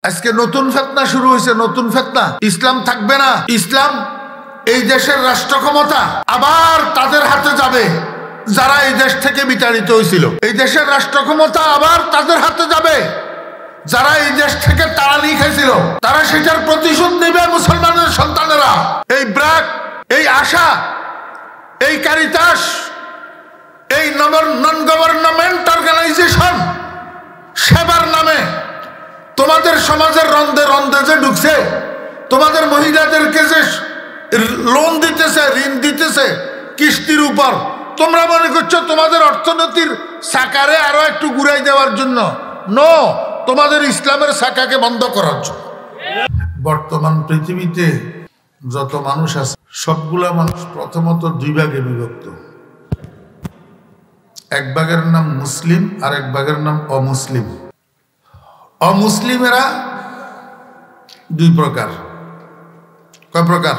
আজকে নতুন ফিতনা শুরু হয়েছে, নতুন ফিতনা। ইসলাম থাকবে না, ইসলাম এই দেশের রাষ্ট্র ক্ষমতা আবার তাদের হাতে যাবে যারা এই দেশ থেকে বিতাড়িত হয়েছিল। এই দেশের রাষ্ট্র ক্ষমতা আবার তাদের হাতে যাবে যারা এই দেশ থেকে তাড়ানি খেয়েছিল। তারা সেটার প্রতিশোধ নেবে মুসলমানের সন্তানেরা। এই ব্র্যাক, এই আশা, এই কারিতাস, এই নন গভর্নমেন্ট অর্গানাইজেশন সেবার নামে তোমাদের সমাজের রন্ধে রন্ধে যে ঢুকছে, তোমাদের মহিলাদেরকে যে লোন দিতেছে, ঋণ দিতেছে কিস্তির উপর, তোমরা মনে করছো তোমাদের অর্থনীতির চাকারে আরো একটু ঘুরাই দেওয়ার জন্য? নো, তোমাদের ইসলামের চাকাকে বন্ধ করার জন্য। বর্তমান পৃথিবীতে যত মানুষ আছে সবগুলা মানুষ প্রথমত দুই ভাগে বিভক্ত। এক ভাগের নাম মুসলিম আর এক ভাগের নাম অমুসলিম। অমুসলিমেরা দুই প্রকার। কয় প্রকার?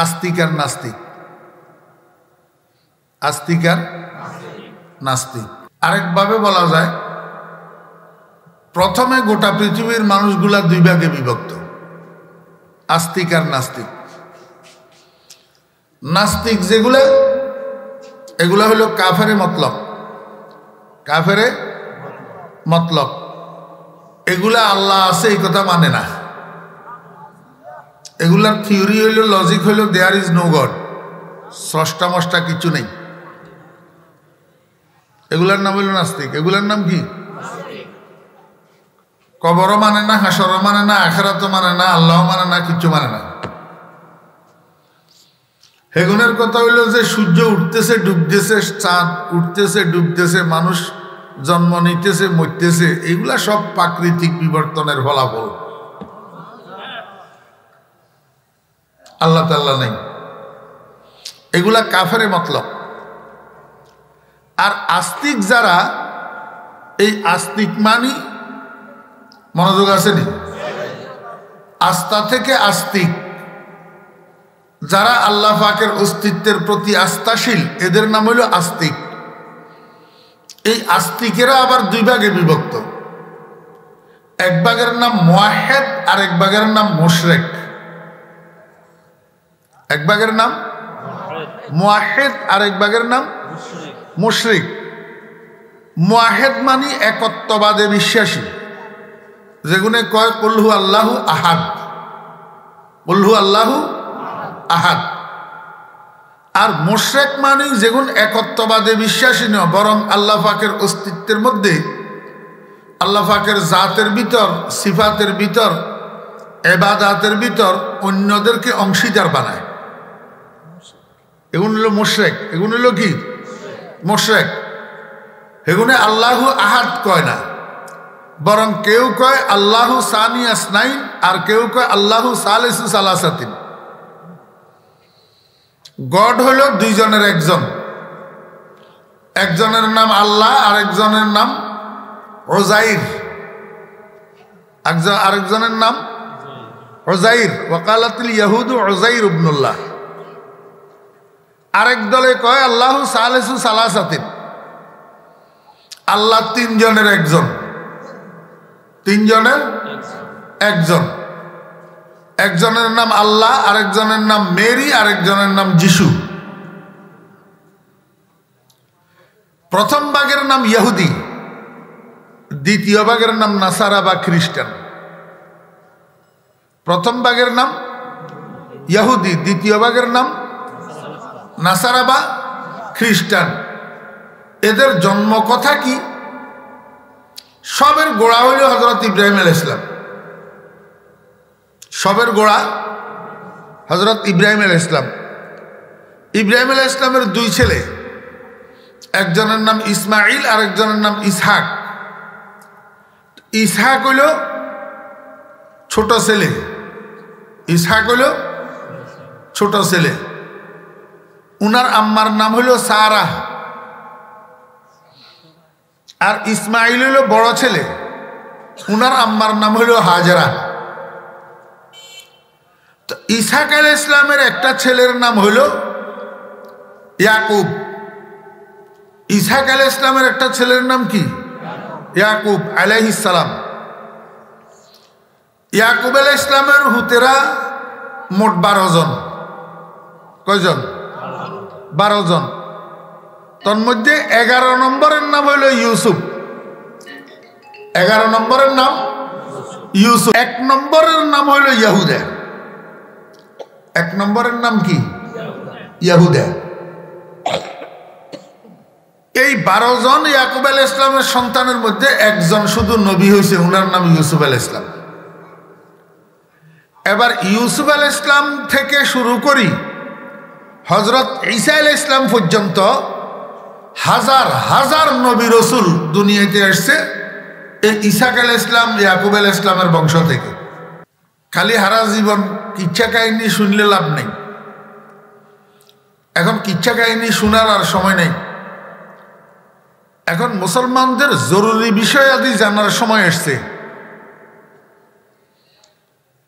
আস্তিক আর নাস্তিক। আস্তিক আর নাস্তিক। আরেকভাবে বলা যায়, প্রথমে গোটা পৃথিবীর মানুষগুলা দুই ভাগে বিভক্ত, আস্তিক আর নাস্তিক। নাস্তিক যেগুলা, এগুলা হলো কাফেরে মতলব। কাফেরে মতলব এগুলা আল্লাহ আছে এই কথা মানে না। এগুলার থিওরি হইল, লজিক হইল দেয়ার ইজ নো গড, স্রষ্টা মষ্টা কিছু নেই। এগুলার নাম হইল নাস্তিক। এগুলার নাম কি? কবরও মানে না, হাসরও মানে না, আখিরাতও মানে না, আল্লাহ মানে না, কিছু মানে না। হেগুনের কথা হইল যে সূর্য উঠতেছে ডুবতেছে, চাঁদ উঠতেছে ডুবতেছে, মানুষ জন্ম নিতেছে মরতেছে, এগুলা সব প্রাকৃতিক বিবর্তনের ফলাফল। আল্লাহ তাআলা নেই। এগুলা কাফেরে মতলব। আর আস্তিক যারা, এই আস্তিক মানি, মনোযোগ আসেনি, আস্থা থেকে আস্তিক যারা আল্লাহ পাকের অস্তিত্বের প্রতি আস্থাশীল, এদের নাম হইল আস্তিক। এই আস্তিকেরা আবার দুই ভাগে বিভক্ত। এক ভাগের নাম মুওয়াহ্হিদ আর এক ভাগের নাম মুশরিক। এক ভাগের নাম মুওয়াহ্হিদ আর এক ভাগের নাম মুশরিক। মুওয়াহ্হিদ মানে একত্ববাদে বিশ্বাসী, যেগুনে কয় কুল হু আল্লাহু আহাদ, কুল হু আল্লাহু আহাদ। আর মুশরিক মানে যেগুন একত্ববাদে বিশ্বাসী নয়, বরং আল্লাহ পাকের অস্তিত্বের মধ্যে, আল্লাহ পাকের জাতের ভিতর, সিফাতের ভিতর, ইবাদাতের ভিতর অন্যদেরকে অংশীদার বানায়। এগুন হলো মুশরিক। এগুন হলো কি? মুশরিক। এগুনে আল্লাহু আহাদ কয় না, বরং কেউ কয় আল্লাহু সানি আসনাইন, আর কেউ কয় আল্লাহু সালিসু সালাসাতিন। গড হইল দুইজনের একজন, একজনের নাম আল্লাহ আর একজনের নাম উযাইর, আরেকজনের নাম উযাইর। ওয়াকালাতিল ইয়াহুদু উযাইর ইবনুল্লাহ। আরেক দলে কয় আল্লাহু সালিসু সালাসাতিন, আল্লাহ তিনজনের একজন, তিনজনের একজন। একজনের নাম আল্লাহ, আরেকজনের নাম মেরি, আরেকজনের নাম যিশু। প্রথম ভাগের নাম ইহুদি, দ্বিতীয় ভাগের নাম নাসারা বা খ্রিস্টান। প্রথম ভাগের নাম ইহুদি, দ্বিতীয় ভাগের নাম নাসারা বা খ্রিস্টান। এদের জন্ম কথা কি? সবের গোড়া হইল হযরত ইব্রাহিম আলাইহিস সালাম। সবের গোড়া হযরত ইব্রাহিম আলাইহিস সালাম। ইব্রাহিম আলাইহিস সালামের দুই ছেলে, একজনের নাম ইসমাইল আর একজনের নাম ইসহাক। ইসহাক হইল ছোট ছেলে, ইসহাক হইল ছোট ছেলে। উনার আম্মার নাম হইল সারাহ। আর ইসমাইল হইল বড় ছেলে, উনার আম্মার নাম হইল হাজরা। তো ইসহাক আলাইহিস সালামের একটা ছেলের নাম হইল ইয়াকুব। ইসহাক আলাইহিস সালামের একটা ছেলের নাম কি? ইয়াকুব আলাইহিস সালাম। ইয়াকুব আলাইহিস ইসলামের হুতেরা মোট 12 জন। কয়জন? 12 জন। তন্মধ্যে 11 নম্বরের নাম হইল ইউসুফ। 11 নম্বরের নাম ইউসুফ। 1 নম্বরের নাম হইল ইয়াহুদা। 1 নম্বরের নাম কি? ইয়াহুদা। এই 12 জন ইয়াকুব আলাইহিস ইসলামের সন্তানের মধ্যে একজন শুধু নবী হয়েছে, উনার নাম ইউসুফ আলাইহিস ইসলাম। এবার ইউসুফ আলাইহিস ইসলাম থেকে শুরু করি হযরত ঈসা আলাইহিস ইসলাম পর্যন্ত হাজার হাজার নবী রসুল দুনিয়াতে আসছে এই ইসাক আলাইহিস ইসলাম ইয়াকুব আলাইহিস ইসলামের বংশ থেকে। খালি হারা জীবন কিচ্ছা কাহিনী শুনলে লাভ নেই। এখন কিচ্ছা কাহিনী শোনার আর সময় নেই। এখন মুসলমানদের জরুরি বিষয় আদি জানার সময় আসছে।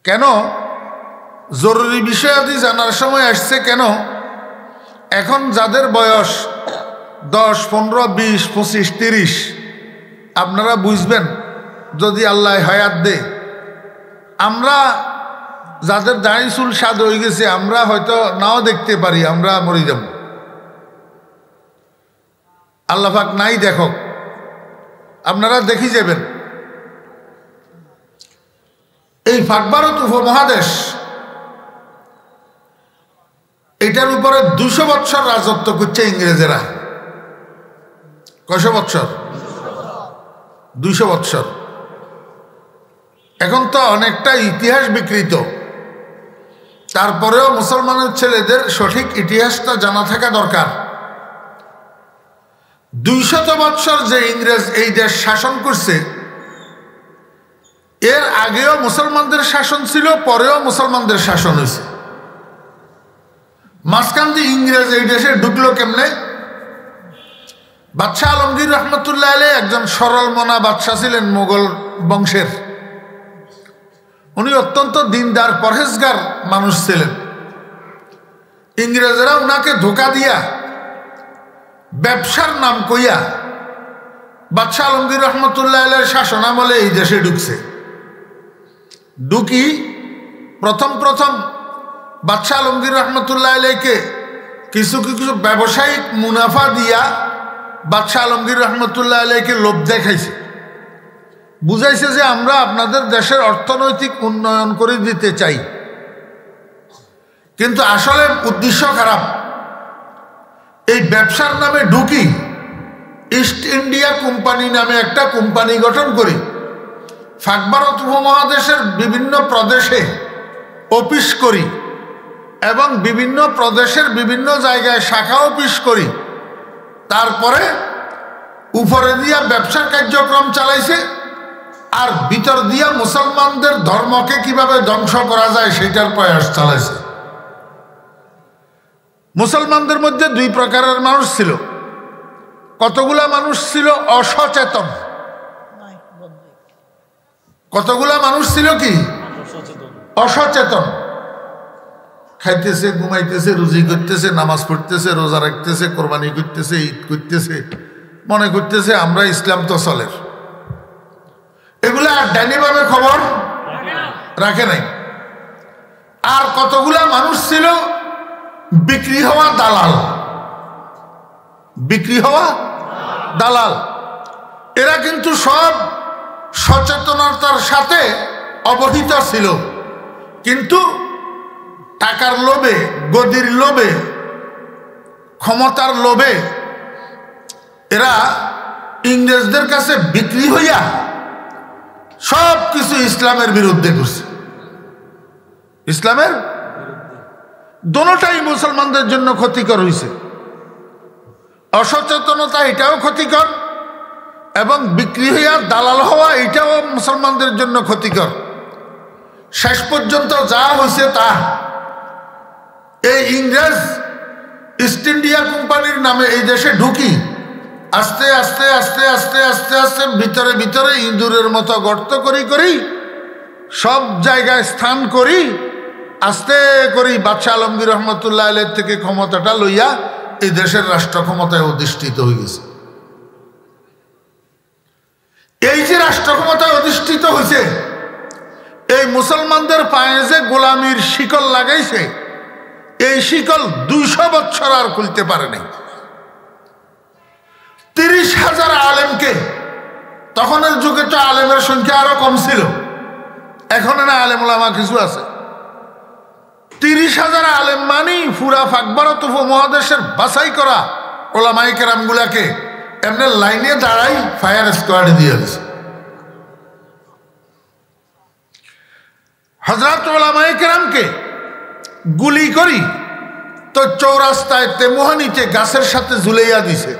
কেন জরুরি বিষয় আদি জানার সময় আসছে? কেন এখন যাদের বয়স 10, 15, 20, 25, 30 আপনারা বুঝবেন যদি আল্লাহ হায়াত দে। আমরা যাদের দাড়ি চুল সাদ হয়ে গেছে আমরা হয়তো নাও দেখতে পারি, আমরা মরে যাব। আল্লাহ পাক নাই দেখো, আপনারা দেখি যাবেন। এই পাক ভারত উপমহাদেশ এটার উপরে 200 বৎসর রাজত্ব করছে ইংরেজেরা। কয়শো বৎসর? 200 বৎসর। এখন তো অনেকটা ইতিহাস বিকৃত, তারপরেও মুসলমানের ছেলেদের সঠিক ইতিহাসটা জানা থাকা দরকার। 200 বৎসর যে ইংরেজ এই দেশ শাসন করছে, এর আগেও মুসলমানদের শাসন ছিল, পরেও মুসলমানদের শাসন হয়েছে। মাঝখান দিয়ে ইংরেজ এই দেশে ঢুকলো কেমনে? বাদশাহ আলমগীর রহমতুল্লাহ আলাইহি একজন সরল মনা বাদশাহ ছিলেন মোগল বংশের। উনি অত্যন্ত দিনদার পরহেজগার মানুষ ছিলেন। ইংরেজরা উনাকে ধোকা দিয়া ব্যবসার নাম কইয়া বাদশাহ আলমগীর রহমতুল্লাহ আলাইহির শাসন আমলে এই দেশে ঢুকছে। ঢুকি প্রথম বাদশাহ আলমগীর রহমতুল্লাহ আলাইহিকে কিছু কিছু ব্যবসায়িক মুনাফা দিয়া বাদশাহ আলমগীর রহমতুল্লাহ আলাইহিকে লোভ দেখাইছে, বুঝাইছে যে আমরা আপনাদের দেশের অর্থনৈতিক উন্নয়ন করে দিতে চাই। কিন্তু আসলে উদ্দেশ্য খারাপ। এই ব্যবসার নামে ঢুকি ইস্ট ইন্ডিয়া কোম্পানি নামে একটা কোম্পানি গঠন করি, পাক ভারত উপমহাদেশের বিভিন্ন প্রদেশে অফিস করি এবং বিভিন্ন প্রদেশের বিভিন্ন জায়গায় শাখা অফিস করি। তারপরে উপরে দিয়া ব্যবসা কার্যক্রম চালাইছে, আর ভিতর দিয়া মুসলমানদের ধর্মকে কিভাবে ধ্বংস করা যায় সেটার প্রয়াস চালাইছে। মুসলমানদের মধ্যে 2 প্রকারের মানুষ ছিল। কতগুলা মানুষ ছিল অসচেতন, কতগুলা মানুষ ছিল কি অসচেতন। খাইতেছে, ঘুমাইতেছে, রুজি করতেছে, নামাজ পড়তেছে, রোজা রাখতেছে, কোরবানি করতেছে, ঈদ করতেছে, মনে করতেছে আমরা ইসলাম তো চলের। এগুলা ডাইনিভাবে খবর রাখে নাই। আর কতগুলা মানুষ ছিল বিক্রি হওয়া দালাল, বিক্রি হওয়া দালাল। এরা কিন্তু সব সচেতনতার সাথে অবহিত ছিল, কিন্তু টাকার লোভে, গদির লোভে, ক্ষমতার লোভে এরা ইংরেজদের কাছে বিক্রি হইয়া সব কিছু ইসলামের বিরুদ্ধে করছে। ইসলামের দোনোটাই মুসলমানদের জন্য ক্ষতিকর হয়েছে। অসচেতনতা এটাও ক্ষতিকর, এবং বিক্রি হইয়া দালাল হওয়া এটাও মুসলমানদের জন্য ক্ষতিকর। শেষ পর্যন্ত যা হয়েছে তা, এই ইংরেজ ইস্ট ইন্ডিয়া কোম্পানির নামে এই দেশে ঢুকি আস্তে আস্তে আস্তে আস্তে আস্তে আস্তে ভিতরে ভিতরে ইঁদুরের মতো গর্ত করি করি সব জায়গায় স্থান করি আস্তে করি বাদশাহ আলমগীর রহমতুল্লাহ আলাইহি থেকে ক্ষমতাটা লইয়া এই দেশের রাষ্ট্র ক্ষমতায় অধিষ্ঠিত হয়ে গেছে। এই যে রাষ্ট্র ক্ষমতায় অধিষ্ঠিত হয়েছে, এই মুসলমানদের পায়ে যে গোলামির শিকল লাগাইছে, এই শিকল 200 বছর আর খুলতে পারেনি। 30,000 আলেমকে, তখনের যুগে তো আলেমের সংখ্যা আরো কম ছিল, এখন না আলেম ওলামা কিছু আছে। 30,000 আলেম মানি পুরা পাক ভারত উপমহাদেশের বাছাই করা ওলামায়ে কেরাম গুলাকে এমনি লাইনে দাঁড়াই ফায়ার স্কোয়াডে দিয়ে দিয়েছে। হযরত ওলামায়ে কেরামকে গুলি করি তো চৌরাস্তায় তেমোহানিতে গাছের সাথে ঝুলাইয়া দিছে,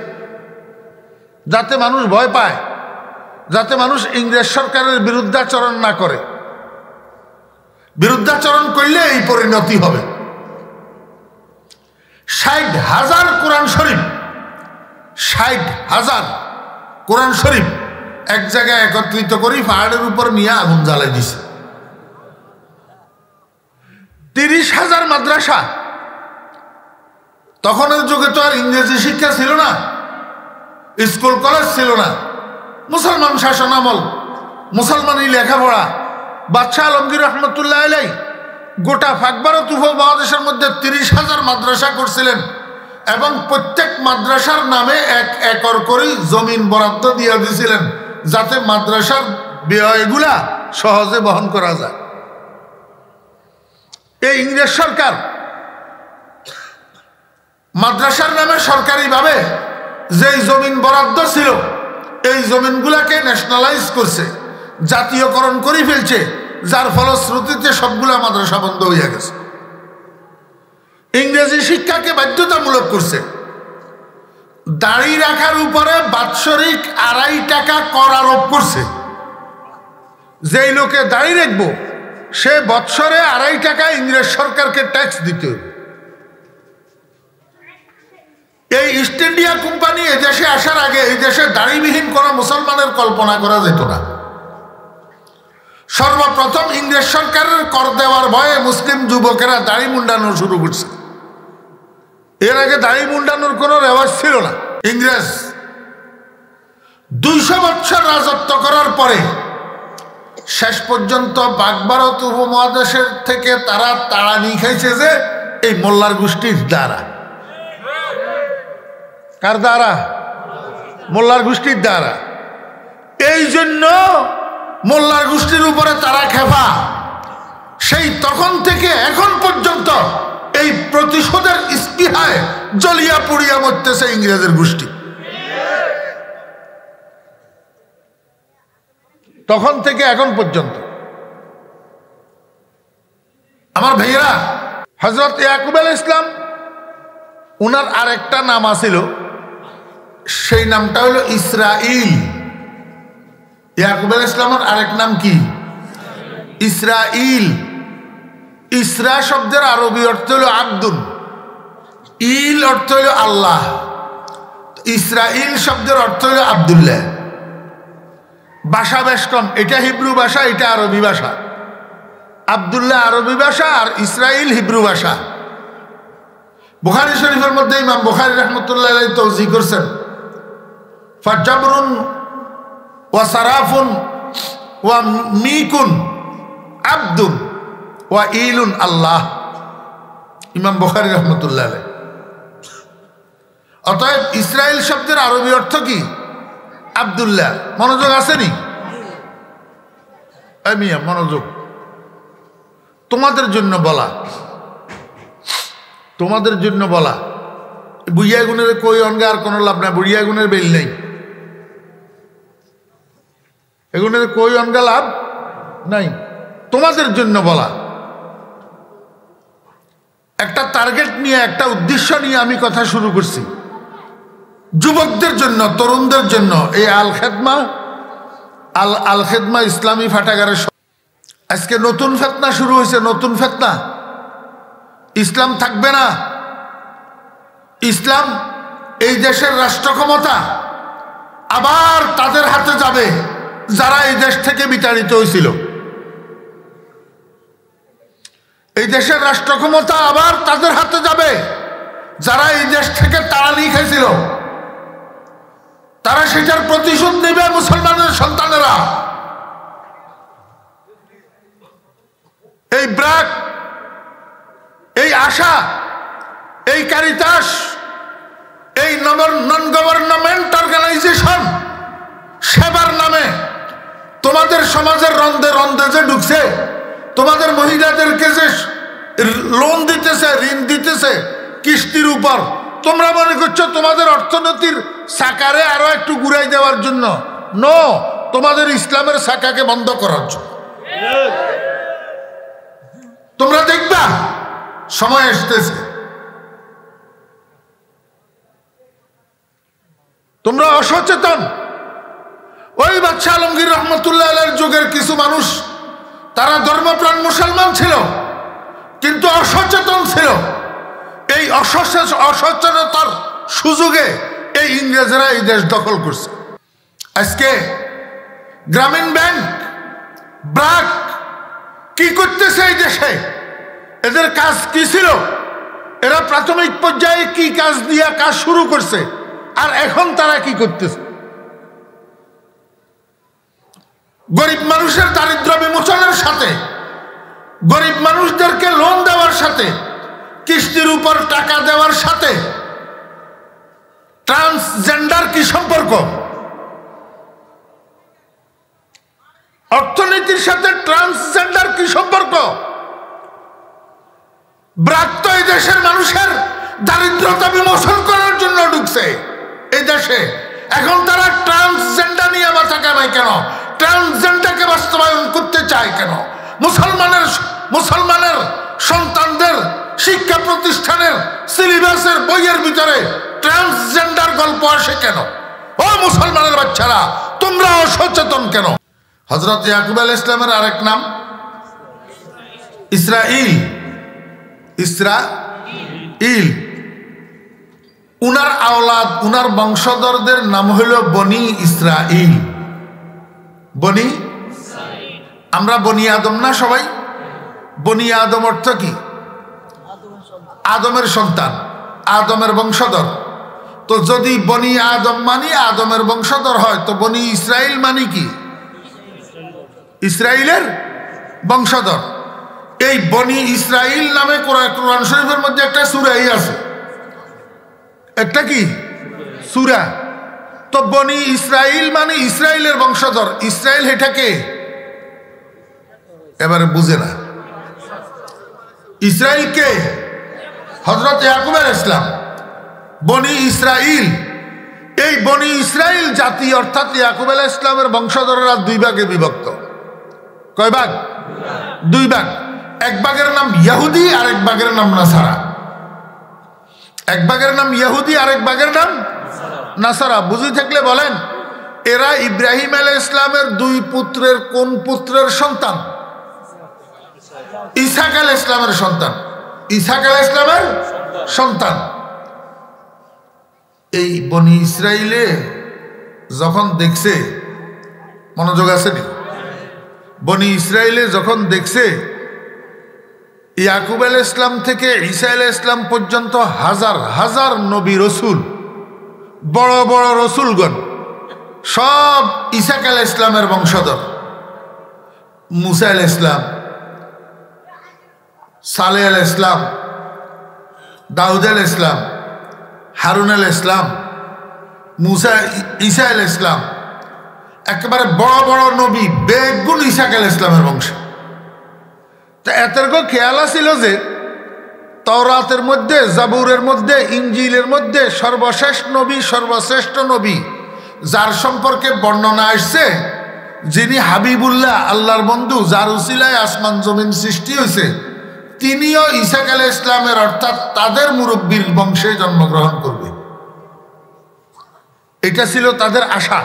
যাতে মানুষ ভয় পায়, যাতে মানুষ ইংরেজ সরকারের বিরুদ্ধাচরণ না করে। বিরুদ্ধাচরণ করলে এই পরিণতি হবে। 60,000 কোরআন শরীফ, 60,000 কোরআন শরীফ এক জায়গায় একত্রিত করি পাহাড়ের উপর নিয়ে আগুন জ্বালাই দিছে। 30,000 মাদ্রাসা। তখনের যুগে তো আর ইংরেজি শিক্ষা ছিল না, স্কুল কলেজ ছিল না, মুসলমান শাসন আমল, মুসলমানই লেখাপড়া। বাদশাহ আলমগীর রহমতুল্লাহ আলাইহি গোটা পাক ভারত উপমহাদেশের মধ্যে 30,000 মাদ্রাসা করছিলেন এবং প্রত্যেক মাদ্রাসার নামে 1 একর করে জমিন বরাদ্দ দিয়ে দিয়েছিলেন, যাতে মাদ্রাসার ব্যয়গুলা সহজে বহন করা যায়। এই ইংরেজ সরকার মাদ্রাসার নামে সরকারিভাবে যেই জমিন বরাদ্দ ছিল, এই জমিনগুলাকে ন্যাশনালাইজ করছে, জাতীয়করণ করে ফেলছে, যার ফলশ্রুতিতে সবগুলা মাদ্রাসা বন্ধ হয়ে গেছে। ইংরেজি শিক্ষাকে বাধ্যতামূলক করছে। দাড়ি রাখার উপরে বাৎসরিক 2.5 টাকা কর আরোপ করছে। যেই লোকে দাড়ি রাখবো সে বৎসরে 2.5 টাকা ইংরেজ সরকারকে ট্যাক্স দিতে হবে। এই ইস্ট ইন্ডিয়া কোম্পানি এদেশে আসার আগে এই দেশে দাড়িবিহীন কোনো মুসলমানের কল্পনা করা যেত না। সর্বপ্রথম ইংরেজ সরকারের কর দেওয়ার ভয়ে মুসলিম যুবকেরা দাড়ি মুন্ডানো শুরু করছে। এর আগে দাড়ি মুন্ডানোর কোনো রেওয়াজ ছিল না। ইংরেজ 200 বছর রাজত্ব করার পরে শেষ পর্যন্ত পাক ভারত উপমহাদেশের থেকে তারা তাড়ানি খাইছে যে এই মোল্লার গোষ্ঠীর দ্বারা। কার দ্বারা? মোল্লার গোষ্ঠীর দ্বারা। এই জন্য মোল্লার গোষ্ঠীর উপরে তারা খেপা। সেই তখন থেকে এখন পর্যন্ত এই প্রতিশোধের স্পৃহায় জ্বলিয়া পুড়িয়া মরতেছে ইংরেজের গোষ্ঠী। তখন থেকে এখন পর্যন্ত। আমার ভাইয়েরা, হযরত ইয়াকুব আলাইহিস সালাম উনার আরেকটা নাম আছিল, সেই নামটা হলো ইসরাইল। ইয়াকুব আলাইহিস সালামের আরেক নাম কি? ইসরাইল। ইসরা শব্দের আরবি অর্থ হলো আব্দুন, ইল অর্থ হলো আল্লাহ, ইসরাইল শব্দের অর্থ হলো আব্দুল্লাহ। ভাষা বেশ কম, এটা হিব্রু ভাষা, এটা আরবি ভাষা। আব্দুল্লাহ আরবি ভাষা আর ইসরাইল হিব্রু ভাষা। বুখারী শরীফের মধ্যে ইমাম বুখারী রাহমাতুল্লাহ আলাইহি তাওজীহ করছেন, ফাজাবরুন ওয়া সারাফুন ওয়া মিকুন আব্দুন ওয়া ইলুন আল্লাহ। ইমাম বুখারী রাহমাতুল্লাহ আলাইহি। অতএব ইসরাইল শব্দের আরবি অর্থ কি? আব্দুল্লাহ। মনোযোগ আসেনি? মিয়া মনোযোগ, তোমাদের জন্য বলা, তোমাদের জন্য বলা। বুড়িয়া গুণের কই অঙ্গে আর কোনো লাভ নাই, বুড়িয়া গুণের বেল নেই, এগুনের কই অঙ্গে লাভ নাই। তোমাদের জন্য বলা। একটা টার্গেট নিয়ে, একটা উদ্দেশ্য নিয়ে আমি কথা শুরু করছি। যুবকদের জন্য, তরুণদের জন্য এই আল খেদমা ইসলামী ফাটাগারের আজকে নতুন ফিতনা শুরু হয়েছে। নতুন ফিতনা, ইসলাম থাকবে না। ইসলাম, এই দেশের রাষ্ট্র ক্ষমতা আবার তাদের হাতে যাবে যারা এই দেশ থেকে বিতাড়িত হয়েছিল। এই দেশের রাষ্ট্র ক্ষমতা আবার তাদের হাতে যাবে যারা এই দেশ থেকে তাড়ানি খাইছিল। তারা সেটার প্রতিশোধ নেবে মুসলমানের সন্তানেরা। ব্র্যাক, এই আশা, এই কারিতাস, এই নন গভর্নমেন্ট অর্গানাইজেশন সেবার নামে তোমাদের সমাজের রন্ধে রন্ধে যে ঢুকছে, তোমাদের মহিলাদেরকে যে লোন দিতেছে, ঋণ দিতেছে কিস্তির উপর, তোমরা মনে করছো তোমাদের অর্থনীতির চাকারে আরো একটু ঘুরাই দেওয়ার জন্য? নো, তোমাদের ইসলামের চাকাকে বন্ধ করার জন্য। তোমরা দেখবা সময় আসতেছে, তোমরা অসচেতন। ওই বাদশাহ আলমগীর রহমতুল্লাহ আলাইহির যুগের কিছু মানুষ, তারা ধর্মপ্রাণ মুসলমান ছিল কিন্তু অসচেতন ছিল। এই অসচেতনতার সুযোগে এই ইংরেজরা এই দেশ দখল করছে। আজকে গ্রামীণ ব্যাংক, ব্র্যাক কি করতেছে এই দেশে? এদের কাজ কি ছিল? এরা প্রাথমিক পর্যায়ে কি কাজ দিয়ে কাজ শুরু করছে, আর এখন তারা কি করতেছে? গরিব মানুষের দারিদ্র বিমোচনের সাথে, গরিব মানুষদেরকে লোন দেওয়ার সাথে, কিস্তির উপর টাকা দেওয়ার সাথে ট্রান্সজেন্ডার কি সম্পর্ক? অর্থনীতির সাথে ট্রান্সজেন্ডার কি সম্পর্ক? ব্র্যাক তো এই দেশের মানুষের দারিদ্রতা বিমোচন করার জন্য ঢুকছে এই দেশে। এখন তারা ট্রান্সজেন্ডার নিয়ে মাথা কামায় কেন? ট্রান্সজেন্ডারকে বাস্তবায়ন করতে চায় কেন? মুসলমানের সন্তানদের শিক্ষা প্রতিষ্ঠানের সিলেবাসের বইয়ের ভিতরে ট্রান্সজেন্ডার গল্প আসে কেন? ও মুসলমানের বাচ্চারা, তোমরা অসচেতন কেন? হযরত ইয়াকুব আলাইহিস সালামের আরেক নাম ইসরাইল। ইসরাইল, উনার আওলাদ, উনার বংশধরদের নাম হইল বনি ইসরাইল। বনি, আমরা বনি আদম না সবাই? বনি আদম অর্থ কি? আদমের সন্তান, আদমের বংশধর। তো যদি বনি আদম মানি আদমের বংশধর হয়, তো বনি ইসরাইল মানি কি? ইসরাইলের বংশধর। এই বনি ইসরাইল নামে কোরআন শরীফের মধ্যে একটা সূরাই আছে। একটা কি সূরা? তো বনি ইসরাইল মানে ইসরাইলের বংশধর। ইসরাইল এটাকে এবারে বুঝে না। ইসরাইল কে? হযরত ইয়াকুব আলাইহিস সালাম। বনি ইসরাইল, এই বনি ইসরাইল জাতি অর্থাৎ ইয়াকুব আলাইহিস সালামের বংশধররা দুই ভাগে বিভক্ত। কয় ভাগ? দুই ভাগ। এক ভাগের নাম ইহুদি আর এক ভাগের নাম নাসারা। এক ভাগের নাম ইহুদি আর এক ভাগের নাম নাসারা। বুঝি থাকলে বলেন, এরা ইব্রাহিম আলাইহিস সালামের দুই পুত্রের কোন পুত্রের সন্তান? ইসহাক আলাইহিস সালামের সন্তান। ইসহাক আলাইহিস সালামের সন্তান। এই বনি ইসরাইলে যখন দেখছে, মনোযোগ আছে নি? বনি ইসরাইলে যখন দেখছে ইয়াকুব আলাইহিস সালাম থেকে ঈসা আলাইহিস সালাম পর্যন্ত হাজার হাজার নবী রসুল, বড় বড় রসুলগণ সব ইসহাক আলাইহিস সালামের বংশধর। মুসা আলাইহিস সালাম, সালেহ আলাইহিস সালাম, দাউদ আলাইহিস সালাম, হারুন আলাইহিস সালাম, ঈসা আলাইহিস সালাম, একেবারে বড় বড় নবী বেগুন ইসহাক আলাইহিস সালামের বংশ। তা এতর্ক খেয়াল ছিল যে তাওরাতের মধ্যে, জাবুরের মধ্যে, ইনজিলের মধ্যে সর্বশেষ নবী, সর্বশ্রেষ্ঠ নবী যার সম্পর্কে বর্ণনা আসছে, যিনি হাবিবুল্লাহ, আল্লাহর বন্ধু, যার উসিলায় আসমান জমিন সৃষ্টি হয়েছে, তিনিও ইসহাক আলাইহিস সালামের অর্থাৎ তাদের মুরব্বীর বংশে জন্মগ্রহণ করবে। এটা ছিল তাদের আশা,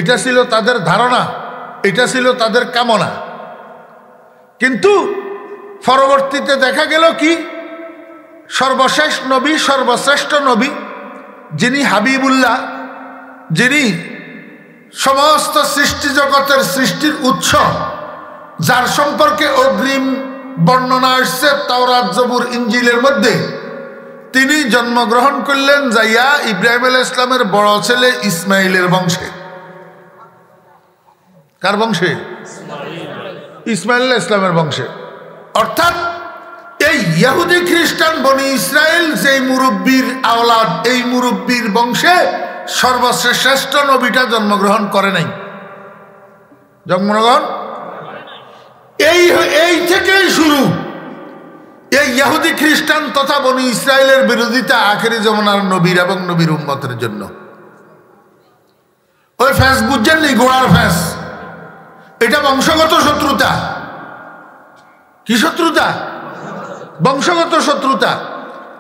এটা ছিল তাদের ধারণা, এটা ছিল তাদের কামনা। কিন্তু পরবর্তীতে দেখা গেল কি, সর্বশেষ নবী, সর্বশ্রেষ্ঠ নবী, যিনি হাবিবুল্লাহ, যিনি সমস্ত সৃষ্টি জগতের সৃষ্টির উৎস, যার সম্পর্কে অগ্রিম বর্ণনা আসছে তাওরাত, জবুর, ইনজিলের মধ্যে, তিনি জন্মগ্রহণ করলেন যাইয়া ইব্রাহিম আলাইহিস সালামের বড় ছেলে ইসমাইলের বংশে। কার বংশে? ইসমাইল আলাইহিস সালামের বংশে। অর্থাৎ এই ইহুদি খ্রিস্টান বনি ইসরায়েল যেই মুরব্বীর আওলাদ, এই মুরব্বীর বংশে সর্বশ্রেষ্ঠ নবীটা জন্মগ্রহণ করে নাই। জন্মগ্রহণ এই থেকেই শুরু। এই ইহুদি খ্রিস্টান তথা বনি ইসরায়েলের বিরোধিতা আখেরি জমানার নবীর এবং নবীর উম্মতের জন্য। ওই ফ্যাস বুঝছেন নি? গোড়ার ফ্যাস। এটা বংশগত শত্রুতা। কি শত্রুতা? বংশগত শত্রুতা।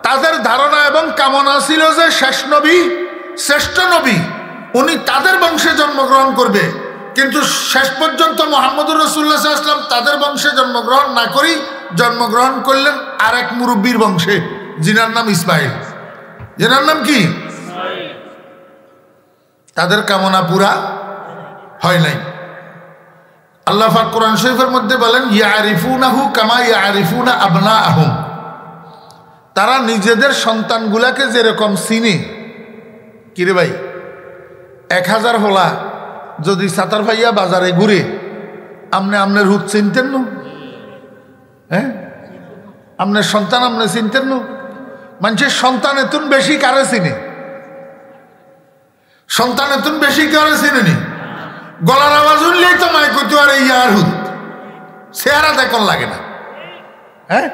তাদের ধারণা এবং কামনা ছিল যে শেষ নবী, শ্রেষ্ঠ নবী, উনি তাদের বংশে জন্মগ্রহণ করবে। কিন্তু শেষ পর্যন্ত মুহাম্মদুর রাসূলুল্লাহ সাল্লাল্লাহু আলাইহি ওয়াসাল্লাম তাদের বংশে জন্মগ্রহণ না করি জন্মগ্রহণ করলেন আরেক মুরব্বীর বংশে, যিনার নাম ইসমাইল। যিনার নাম কি? তাদের কামনা পুরা হয় নাই। আল্লাহ পাক কোরআন শরীফের মধ্যে বলেন, ইয়ারিফুনাহু কামা ইয়ারিফুনা আবনাআহুম। তারা নিজেদের সন্তানগুলাকে যেরকম চিনে। কিরে ভাই, 1000 হোলা যদি সাতার ভাইয়া বাজারে ঘুরে, আমনের হুত চিনতেন না? হ্যাঁ, আপনার সন্তান আপনি চিনতেন না? মানুষের সন্তান এতুন বেশি কারে চিনে? সন্তান এতুন বেশি কারে চিনেনি? গলার আওয়াজ শুনলেই তো মাই কইতে আর ইয়ার হুত, চেহারা দেখুন লাগে না। হ্যাঁ,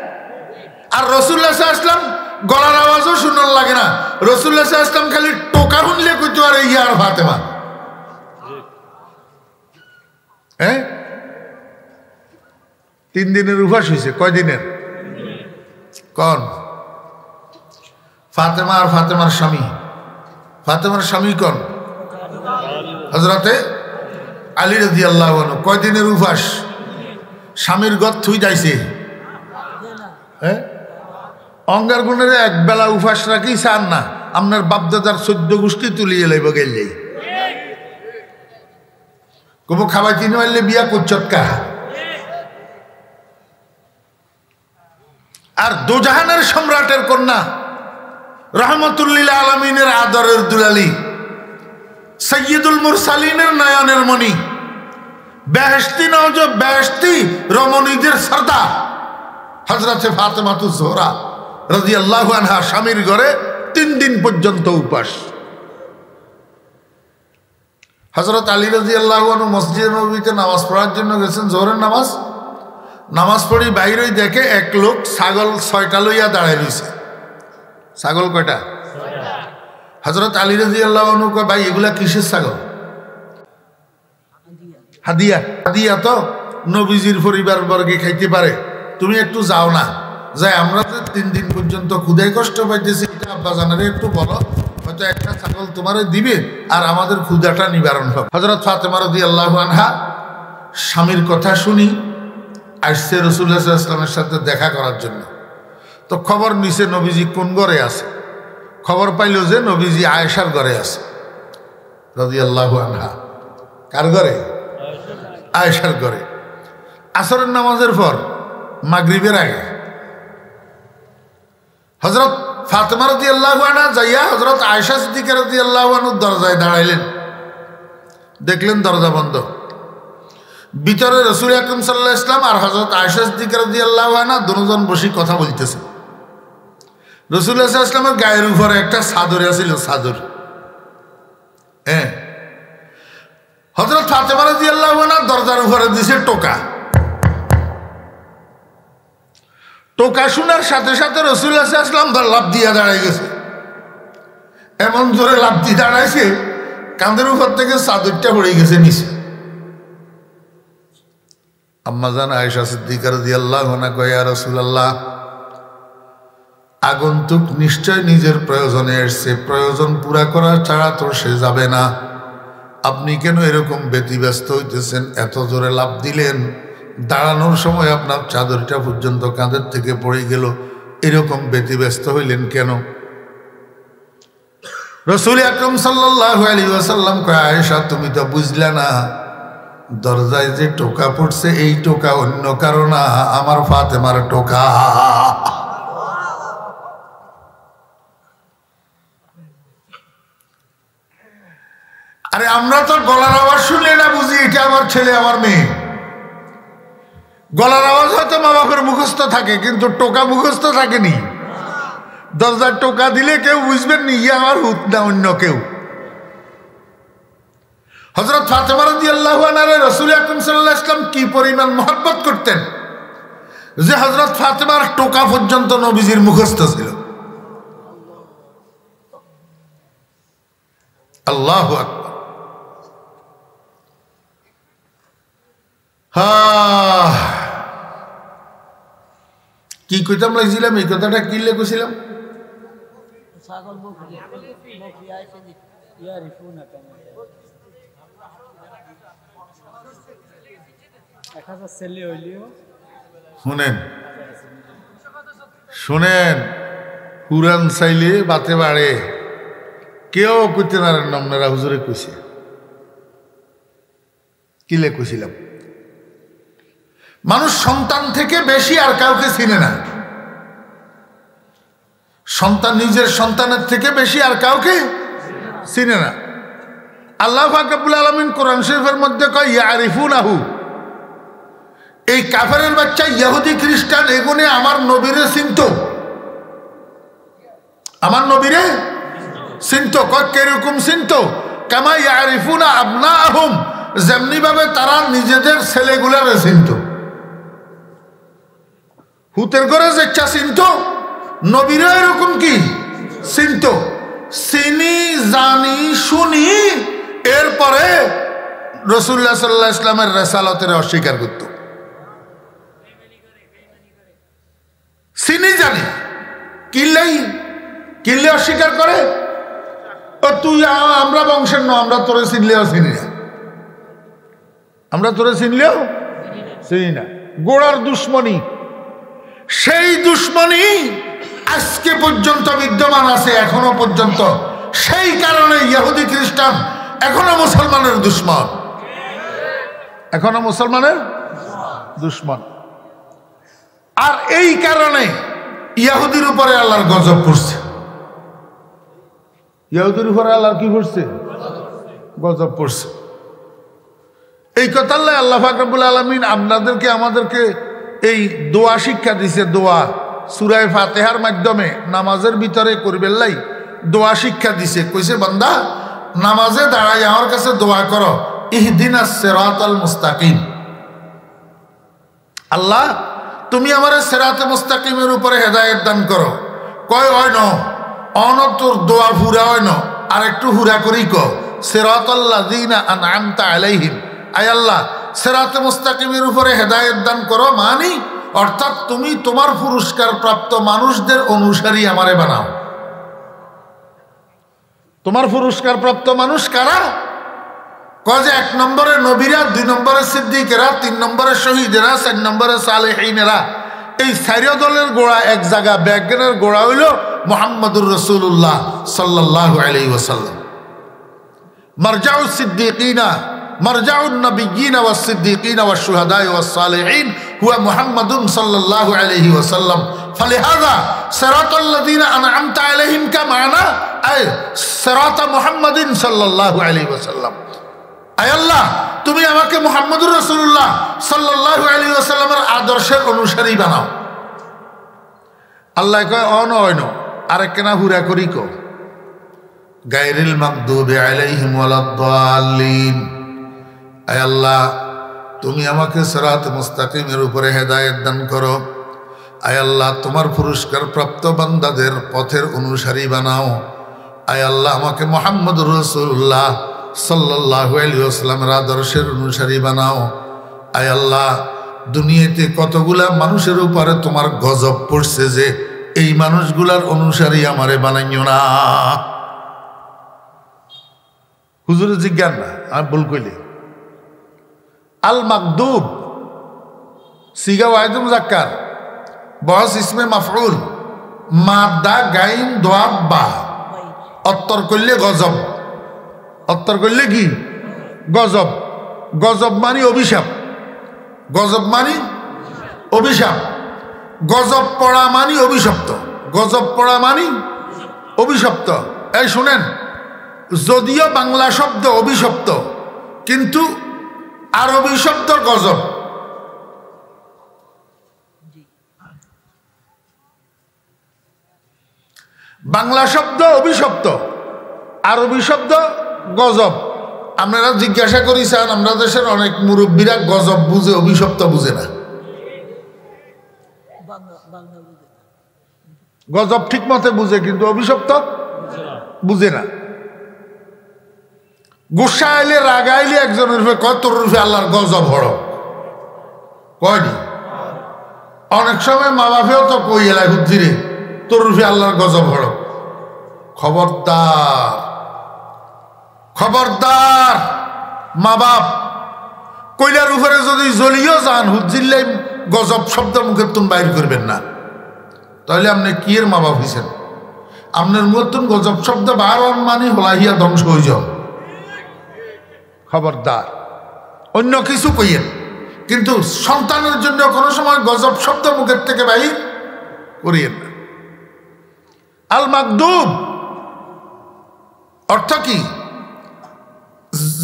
আর রাসূলুল্লাহ সাল্লাল্লাহু আলাইহি ওয়াসাল্লাম গলার আওয়াজও শুনন লাগে না। রাসূলুল্লাহ সাল্লাল্লাহু আলাইহি ওয়াসাল্লাম খালি টোকা শুনলে কইতে আর ইয়ার ফাতেমা। হ্যাঁ, 3 দিনের উপবাস হয়েছে। কয় দিনের? কোন? ফাতেমা আর ফাতেমার স্বামী। ফাতেমার স্বামী কোন? হযরতে আলী রাদিয়াল্লাহু আনহু। কয় দিনের উপবাস? স্বামীর গদ থুই যাইছে। হ্যাঁ, অঙ্গার গুণের এক বেলা উপবাস রাখি চান না, আপনার বাপদাদার 14 গোষ্ঠী তুলিয়ে লাইব গেলেই। কব খাবার কিনে মারলে বিয়া করছৎকা। আর দোজাহানের সম্রাটের কন্যা, রহমতুল্লিল আলমিনের আদরের দুলালি, সৈয়দুল মুরসালিনের নয়নের মণি, বেহেশতি নওজ বেহেশতি রমণীদের সর্দার হযরতে ফাতেমাতুজ জোহরা রাদিয়াল্লাহু আনহা স্বামীর ঘরে 3 দিন পর্যন্ত উপবাস। হযরত আলী রাদিয়াল্লাহু আনহু মসজিদে নববীতে নামাজ পড়ার জন্য গেছেন, জোহরের নামাজ পড়ি বাইরে দেখে এক লোক ছাগল 6টা লইয়া দাঁড়ায় রয়েছে। ছাগল কয়টা? হযরত আলী রাদিয়াল্লাহু আনহু কয়, ভাই এগুলা কিসের ছাগল? হাদিয়া। হাদিয়া তো নবীজির পরিবার বর্গে খাইতে পারে, তুমি একটু যাও না, যাই আমরা তো 3 দিন পর্যন্ত ক্ষুধায় কষ্ট পাইতেছি, এটা আব্বা জানারে একটু বলো, হয়তো একটা ছাগল তোমারে দিবে আর আমাদের ক্ষুধাটা নিবারণ হবে। হযরত ফাতেমা রাদিয়াল্লাহু আনহা স্বামীর কথা শুনি আসছে রাসূলুল্লাহ সাল্লাল্লাহু আলাইহি ওয়াসাল্লামের সাথে দেখা করার জন্য। তো খবর নিছে নবীজি কোন ঘরে আছে। খবর পাইল যে নবীজি আয়েশার ঘরে আছে রাদিয়াল্লাহু আনহা। কার ঘরে? আয়েশার ঘরে। আসরের নামাজের পর মাগরিবের আগে হযরত ফাতেমা রাদিয়াল্লাহু আনহা যাইয়া হযরত আয়েশা সিদ্দিকা রাদিয়াল্লাহু আনহার দরজায় দাঁড়াইলেন। দেখলেন দরজা বন্ধ। ভিতরে রাসূল আকরাম সাল্লাল্লাহু আলাইহি ওয়াসাল্লাম আর হযরত আয়েশা সিদ্দিকা রাদিয়াল্লাহু আনহা দুজন বসে কথা বলতেছে। রাসূলুল্লাহ সাল্লাল্লাহু আলাইহি ওয়াসাল্লামের গায়ের উপরে একটা চাদর ছিল, চাদর। হ্যাঁ, হযরত ফাতেমা রাদিয়াল্লাহু আনহা দরজার উপরে দিয়েছে টোকা। টোকা শোনার সাথে সাথে রাসূলুল্লাহ সাল্লাল্লাহু আলাইহি ওয়াসাল্লাম লাফ দিয়া দাঁড়াই গেছে। এমন জোরে লাফ দিয়ে দাঁড়াইছে, কাঁধের উপর থেকে চাদরটা পড়ে গেছে নিচে। আম্মাজান আয়েশা সিদ্দিকা রাদিয়াল্লাহু আনহা কয়, ইয়া রাসূলুল্লাহ, আগন্তুক নিশ্চয় নিজের প্রয়োজনে এসছে, প্রয়োজন পুরা করা ছাড়া তো সে যাবে না। আপনি কেন এরকম ব্যতিব্যস্ত হইতেছেন? এত জোরে লাফ দিলেন, দাঁড়ানোর সময় আপনার চাদরটা পর্যন্ত কাঁধের থেকে পড়ে গেল, এরকম ব্যতিব্যস্ত হইলেন কেন? রাসূল আকরাম সাল্লাল্লাহু আলাইহি ওয়াসাল্লাম কয়, আয়েশা তুমি তো বুঝলা না, দরজায় যে টোকা পড়ছে এই টোকা অন্য কারো না, আমার ফাতেমার টোকা। আরে আমরা তো গলার আওয়াজ শুনলে না বুঝি এটা আমার ছেলে আমার মেয়ে। গলার আওয়াজ হয়তো মা বাপের মুখস্থ থাকে, কিন্তু টোকা মুখস্থ থাকেনি। দরজার টোকা দিলে কেউ বুঝবেন নি ইয়ে আমার হুত না অন্য কেউ। হযরত ফাতেমা রাদিয়াল্লাহু আনহা রাসূল আকরাম সাল্লাল্লাহু আলাইহি ওয়াসাল্লাম কি পরিমাণ মহব্বত করতেন যে হযরত ফাতেমার টোকা পর্যন্ত নবীজির মুখস্থ ছিল। আল্লাহু আকবার। কি কইতাম লাগছিলাম, এই কথাটা কি লেগেছিলাম? শুনেন শুনেন, কুরআন চাইলে বাতে বাড়ে, কেউ কইতে পারেন না আপনারা হুজুরে কইছে। কি লেগেছিলাম? মানুষ সন্তান থেকে বেশি আর কাউকে চিনে না। সন্তান নিজের সন্তানের থেকে বেশি আর কাউকে চিনে না। আল্লাহ পাক রব্বুল আলামিন কোরআন শরীফের মধ্যে কয় ইয়ারিফুনাহু, এই কাফেরের বাচ্চা ইহুদি খ্রিস্টান এগুনে আমার নবীরে চিনতো, আমার নবীরে চিনতো। কয় কিরকম চিনতো? কামা ইয়ারিফুনা আবনাআহুম, যেমনি ভাবে তারা নিজেদের ছেলেগুলারে চিনতো। হুতের ঘরে যেটা চিনতো, নবীরা এরকম কি চিনতো। চিনি জানি শুনি এরপরে রাসূলুল্লাহ সাল্লাল্লাহু আলাইহি ওয়াসাল্লামের রিসালাতের অস্বীকার করত। চিনি জানি কিল্লে অস্বীকার করে। ও তুই আমরা বংশের নয়, আমরা তোরে চিনলেও চিনি না, আমরা তোরে চিনলেও চিনি না। গোড়ার দুশ্মনী, সেই দুশ্মনী আজকে পর্যন্ত বিদ্যমান আছে, এখনো পর্যন্ত। সেই কারণে ইহুদি খ্রিস্টান এখনো মুসলমানের দুশ্মন, এখনো মুসলমানের দুশ্মন। আর এই কারণে ইহুদির উপরে আল্লাহর গজব পড়ছে। ইহুদির উপরে আল্লাহর কি পড়ছে? গজব পড়ছে। এই কথা আল্লাহ পাক রব্বুল আলামিন আপনাদেরকে আমাদেরকে এই দোয়া শিক্ষা দিছে। দোয়া সূরা ফাতিহার মাধ্যমে নামাজের ভিতরে করবেন লাই দোয়া শিক্ষা দিছে। কইছে বান্দা নামাজে দাঁড়াই আমার কাছে দোয়া করো, ইহদিনাস সিরাতাল মুস্তাকিম। আল্লাহ তুমি আমার সিরাতে মুস্তাকিমের উপরে হেদায়েত দান করো। কয় হয় না অন তোর দোয়া ফুরা হয় না, আর একটু হুরা করি ক সিরাতাল্লাযিনা আনআমতা আলাইহিম। আয় আল্লাহ সিরাতে মুস্তাকিমের উপরে হেদায়েত দান করো, মানি অর্থাৎ তুমি তোমার পুরস্কার প্রাপ্ত মানুষদের অনুসারী আমারে বানাও। তোমার পুরস্কার প্রাপ্ত মানুষ কারা? কয় যে 1 নম্বরে নবীরা, 2 নম্বরে সিদ্দিকেরা, 3 নম্বরে শহীদেরা, 4 নম্বরে সালেহীনেরা। এই 4 দলের গোড়া এক জায়গা, ব্যাগের গোড়া হইল মুহাম্মদুর রাসূলুল্লাহ সাল্লাল্লাহু আলাইহি ওয়াসাল্লাম। মারজাউস সিদ্দিকিনা, মারজাউন নবিয়্যিনা ওয়াস সিদ্দিকিনা ওয়াশ শুহাদা ওয়াস সালিহিন হুয়া মুহাম্মাদুন সাল্লাল্লাহু আলাইহি ওয়াসাল্লাম। ফালিহাযা সিরাতাল্লাযিনা আনআমতা আলাইহিম কা মানা আয় সিরাতা মুহাম্মাদিন সাল্লাল্লাহু আলাইহি ওয়াসাল্লাম। আয় আল্লাহ তুমি আমাকে মুহাম্মদুর রাসূলুল্লাহ সাল্লাল্লাহু আলাইহি ওয়াসাল্লামের আদর্শের অনুসারী বানাও। আল্লাহ কয় অনয়ন আরেকনা হুরা করি কো গায়রিল মাগদুবি আলাইহিম ওয়ালাদ-দাল্লিন। আয় আল্লাহ তুমি আমাকে সিরাত মুস্তাকিমের উপরে হেদায়েত দান করো। আয় আল্লাহ তোমার পুরস্কার প্রাপ্ত বান্দাদের পথের অনুসারী বানাও। আয় আল্লাহ আমাকে মুহাম্মদুর রাসূলুল্লাহ সাল্লাল্লাহু আলাইহি ওয়াসাল্লামের আদর্শের অনুসারী বানাও। আয় আল্লাহ দুনিয়াতে কতগুলা মানুষের উপরে তোমার গজব পড়ছে যে এই মানুষগুলার অনুসারী আমারে বানাইও না। হুজুরে জিজ্ঞান না, আমি ভুল কইলি। আল মাকদুব সিগা ওয়াহিদ মুযাক্কার, বয়স ইসমে মাফউল, মাদা গাইন দোয়াব বা, অত্তর করলে গজব। অত্তর করলে কি? গজব। গজব মানে অভিশাপ, গজব মানে অভিশাপ, গজব পড়া মানে অভিশপ্ত, গজব পড়া মানে অভিশপ্ত। এই শুনেন, যদিও বাংলা শব্দ অভিশপ্ত, কিন্তু আরবি শব্দ গজব। বাংলা শব্দ অভিশপ্ত, আরবি শব্দ গজব। আপনারা জিজ্ঞাসা করেছেন, আমরা দেশের অনেক মুরব্বীরা গজব বুঝে, অভিশপ্ত বুঝে না। গজব ঠিক মতে বুঝে, কিন্তু অভিশপ্ত বুঝে না। গুসা আইলে, রাগ আইলে একজনের রূপে কয় তোর রূপে আল্লাহর গজব হড় কয়নি। অনেক সময় মা বাপেও তো কই এলায় হুদ্দিরে তোর রূপে আল্লাহর গজব হড়। খবরদার, খবরদার, মা বাপ কইলার উপরে যদি জ্বলিও যান, হুজ্জিল্লে গজব শব্দ মুখের তুমি বাইর করবেন না, তাহলে আপনি কি এর মা বাপ হয়েছেন? আপনার মতন গজব শব্দ বারণ মানে হলাহিয়া ধ্বংস হয়ে যাও। খবরদার, অন্য কিছু কইয়েন, কিন্তু সন্তানের জন্য কোনো সময় গজব শব্দ মুখের থেকে বাহির করিয়েন না। আল মাকদুব অর্থ কি?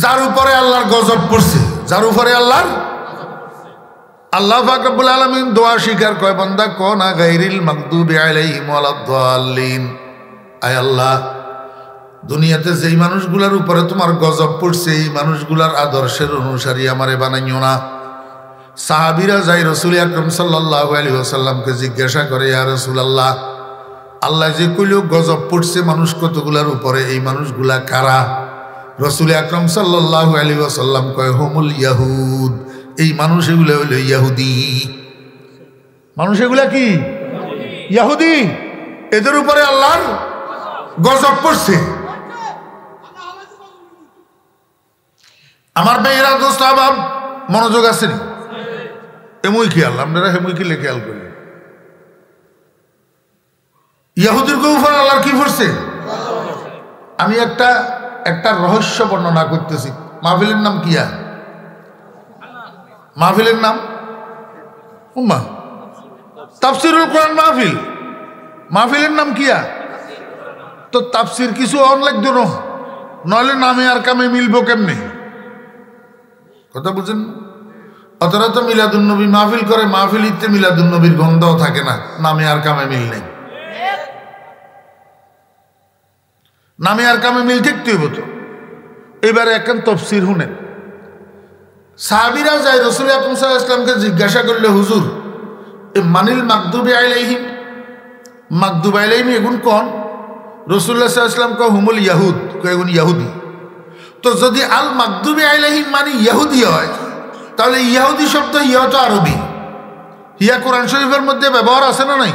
যার উপরে আল্লাহর গজব পড়ছে, যার উপরে আল্লাহর। আল্লাহ পাক রব্বুল আলামিন দোয়া শিকার কয়, বান্দা কোনা গায়রিল মাগদুবি আলাইহিম ওয়ালাদ-দাল্লিন। আয় আল্লাহ, দুনিয়াতে যেই মানুষগুলার উপরে তোমার গজব পড়ছে, এই মানুষগুলার আদর্শের অনুসারী আমারে বানাইও না। সাহাবীরা যাই রাসূল আকরাম সাল্লাল্লাহু আলাইহি ওয়াসাল্লামকে জিজ্ঞাসা করে, ইয়া রাসূলুল্লাহ, আল্লাহ যে কইল গজব পড়ছে মানুষ কতগুলার উপরে, এই মানুষগুলা কারা? রাসূল আকরাম সাল্লাল্লাহু আলাইহি ওয়াসাল্লাম কয়, হুমুল ইয়াহুদ। এই মানুষ এগুলো হইল ইহুদি। মানুষ এগুলা কি? ইহুদি। এদের উপরে আল্লাহর গজব পড়ছে। আমার মেয়েরা দোস্ত আবাব মনোযোগ আছে, এমই খেয়াল, আপনারা হেমই কি খেয়াল করি। ইহুদির উপর আল্লাহর কি পড়ছে? আমি একটা রহস্য বর্ণনা করতেছি। মাহফিলের নাম কিয়া? মাহফিলের নাম উম্মা তাফসিরুল কোরআন মাহফিল। মাহফিলের নাম কিয়া? তো তাফসির কিছু অন লাগতো না, নইলে নামে আর কামে মিলবো কেমনে? কথা বুঝেন? অতরা তো মিলাদুন্নবী মাহফিল করে, মাহফিল ইতে মিলাদুন্নবীর গন্ধও থাকে না, নামে আর কামে মিল নেই। নামে আর কামে মিল ঠিকই হইব তো। এবারে একখান তফসির শুনেন। সাহাবীরা যাই রাসূল আকরাম সাল্লাল্লাহু আলাইহি ওয়াসাল্লামকে জিজ্ঞাসা করলে, হুজুর এ মানিল মাগদুবি আলাইহিম, মাগদুব আলাইহিম এগুন কোন? রাসূলুল্লাহ সাল্লাল্লাহু আলাইহি ওয়াসাল্লাম কয় হুমুল ইয়াহুদ, কয় এগুন ইহুদি। তো যদি আল মাগদুবি আলাইহিম মানে ইহুদি হয়, তাহলে ইহুদি শব্দ ইয়া তো আরবি, ইয়া কোরআন শরীফের মধ্যে ব্যবহার আছে না নাই?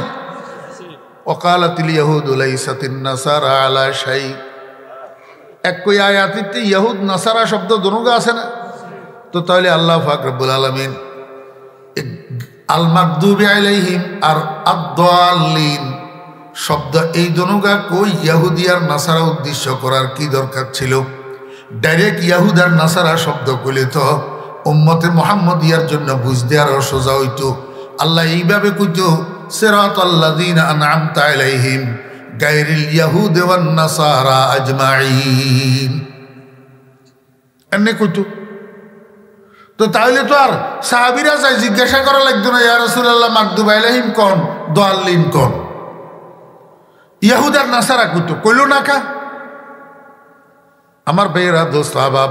ওয়াকালাতিল ইয়াহুদু লাইসাতিন নাসারা আলা শাই। একই আয়াতিতে ইহুদ নাসারা শব্দ দুটোই আছে না? তো তাহলে আল্লাহ পাক রব্বুল আলামিন আল মাগদুবি আলাইহিম আর আদ-দাল্লিন শব্দ এই দুটোগা কই ইহুদি আর নাসারা উদ্দেশ্য করার কি দরকার ছিল? ডাইরেক্ট ইহুদ আর নাসারা শব্দ কইলে তো উম্মতে মুহাম্মদিয়ার জন্য বুঝতে আরো সোজা হইতো। আল্লাহ এইভাবে কইতো, সিরাতাল্লাযীনা আন'আমতা আলাইহিম গায়রিল ইয়াহুদি ওয়ান নাসারা আজমাইন, এমনি কইতো। তো তাহলে তো আর সাহাবীরা যাই জিজ্ঞাসা করা লাগতো না, ইয়া রাসূলুল্লাহ মাগদুব আলাইহিম কোন, দাল্লিন কোন? ইহুদ আর নাসারা কইতো, কইল না কা? আমার ভাইয়েরা দোস্ত আহবাব,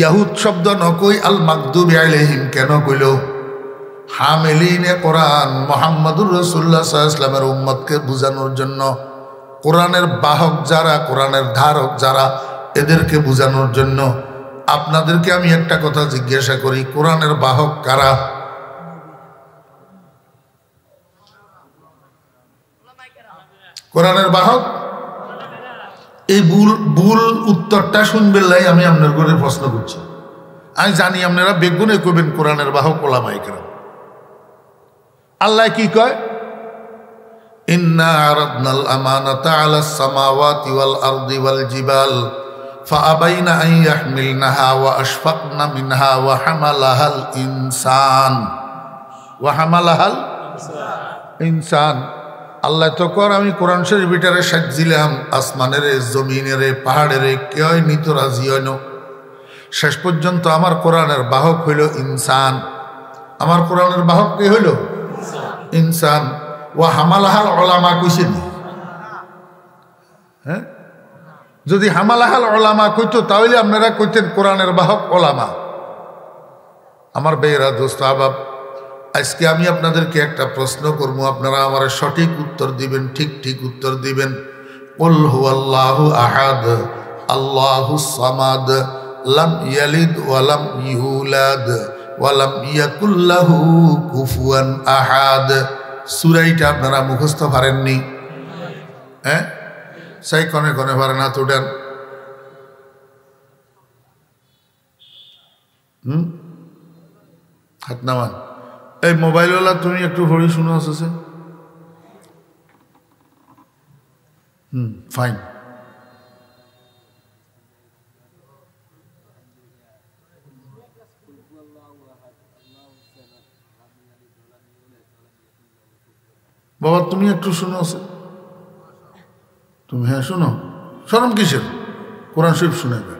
ইহুদ শব্দ নকই আল মাগদুবি আলাইহিম কেন কইল? হামিলিনে কোরআন মুহাম্মদুর রাসূলুল্লাহ সাল্লাল্লাহু আলাইহি ওয়াসাল্লামের উম্মতকে বুঝানোর জন্য, কোরআনের বাহক যারা, কোরআনের ধারক যারা, এদেরকে বুঝানোর জন্য। আপনাদেরকে আমি একটা কথা জিজ্ঞাসা করি, কোরআনের বাহক কারা? কোরআনের বাহক? এই ভুল উত্তরটা শুনবেন লাই আমি আপনার ঘরে প্রশ্ন করছি। আমি জানি আপনারা বেগুনে কইবেন কোরআনের বাহক ওলামায়ে কেরাম। আল্লাহ কি কয়? ইন্না আরাদনাল আমানাতা আলাস সামাওয়াতি ওয়াল আরদি ওয়াল জিবাল ফাআবাইনা আন ইয়াহমিলনাহা ওয়া আশফাকনা মিনহা ওয়া হামালাহাল ইনসান, ওয়া হামালাহাল ইনসান। আল্লাহ তো কর আমি কোরআন শরীফ ভিতরে সাজিলাম, আসমানের জমিনের পাহাড়ের কেউ নিত রাজি হইল। শেষ পর্যন্ত আমার কোরআনের বাহক হইল ইনসান। আমার কোরআনের বাহক কে হইল? ইনসান। ওয়া হামালাহাল উলামা কইছেন, যদি হামালাহাল ওলামা কইতো তাহলে আপনারা কইতেন কোরআনের বাহক ওলামা। আমার বেয়েরা দোস্ত আবাব, আজকে আমি আপনাদেরকে একটা প্রশ্ন করবো, আপনারা আমার সঠিক উত্তর দিবেন, ঠিক ঠিক উত্তর দিবেন। কুল হুয়াল্লাহু আহাদ আল্লাহুস সামাদ লাম ইয়ালিদ ওয়া লাম ইউলাদ ওয়া লাম ইয়াকুল লাহু কুফুয়ান আহাদ। সূরাটা আপনারা মুখস্থ পারেননি? হ্যাঁ, সেই কনে কনে পারেন, হাত উঠান। হাত নামান। এই মোবাইলওয়ালা তুমি একটু পড়ি শুনো আছে? ফাইন। বাবা তুমি একটু শুনো আছে? তুমি হ্যাঁ শোনো। শরম কিসের? কোরআন শরীফ শুনাইবে।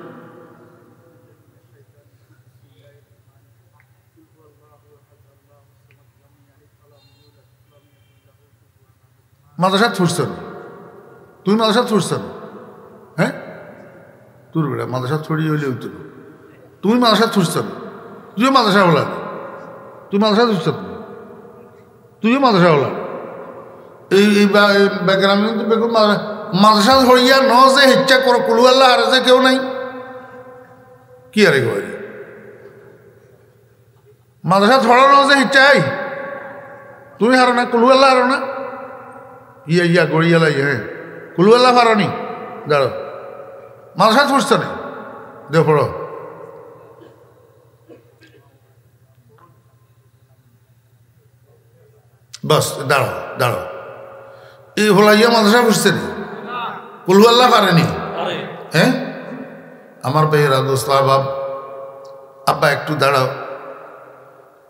মাদ্রাসাত ফুরছেন? তুমি মাদ্রাসাত ফুরছেন? হ্যাঁ, তোর বেড়া মাদ্রাসাত ছড়িয়ে হইলে হইতো। তুমি মাদ্রাসাত ফুরছেন? তুইও মাদ্রাসা হলা? তুই মাদ্রাসাত ফুরছেন? তুইও মাদ্রাসা হলা? এই গ্রামে কিন্তু বেগুন মাদ্রাসা হইয়া ন যে হিচ্ছা করো কুলুয়াল্লাহ আর যে কেউ নাই কি আরে গো মাদ্রাসা ছড়ানো যে হিচ্ছাই তুমি হারো না, কুলুয়াল্লাহ হারো না? ইয়া গড়িয়ালাই। হ্যাঁ, কুলুয়াল্লাহ হারো নি? দাঁড়ো, মাদ্রাসা ফুরছে না? দেখ পড়ো। বাস দাঁড়ো দাঁড়ো। এই হলাইয়া মাদ্রাসা ফুরছে নি? কুলুয়াল্লাহ পারেনি? হ্যাঁ, আমার ভাইয়েরা দোস্ত আবাব, আব্বা একটু দাঁড়াও।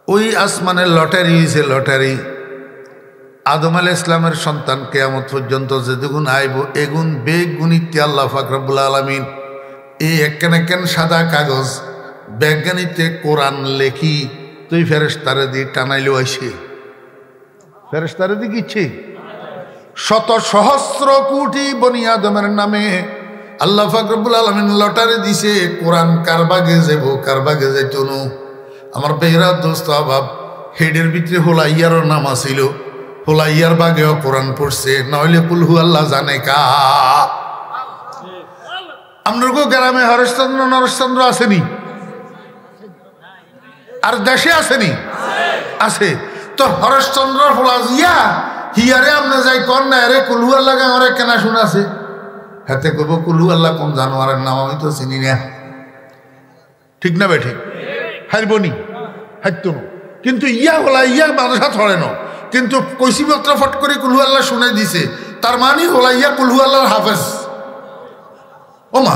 ওই আসমানের লটারি হয়েছে, লটারি। আদম আলাইহিস ইসলামের সন্তান কিয়ামত পর্যন্ত যে দুগুণ আইব এগুণ বেগুণিতে আল্লাহ পাক রব্বুল আলামিন এই একখান সাদা কাগজ বেজ্ঞানীতে কোরআন লেখি তুই ফেরেশতারে দিয়ে টানাইলেও আইসে। ফেরেশতারে দিয়ে কিচ্ছে শত সহস্র কোটি বনি আদমের নামে আল্লাহ পাক রব্বুল আলামিন লটারি দিছে কোরআন কার বাগে যাব কার বাগে যাইত না। আমার বেহরা দোস্ত আবাব, হেডের ভিতরে হোলাইয়ারও নাম আসিল, হোলাইয়ার বাগেও কোরআন পড়ছে, নইলে কুল হু আল্লাহ জানে কা। আপনার গ্রামে হরেশচন্দ্র নরেশচন্দ্র আসেনি? আর দেশে আসেনি? আছে তো। হরেশচন্দ্র হোলাজিয়া হিয়ারে আপনি যাই কর না রে কুলহু আল্লাহ আমার কেনা শোনাছে, হাতে করবো কুলহু আল্লাহ কোন জানোয়ারের নাম আমি তো চিনি না। ঠিক না বেঠিক? হারবনি হারত না, কিন্তু ইয়া হলা ইয়া মাদ্রাসা ছড়ে না, কিন্তু কৈশিপত্র ফট করে কুলহু আল্লাহ শুনে দিছে, তার মানে হলা ইয়া কুলহু আল্লাহর হাফেজ। ও মা,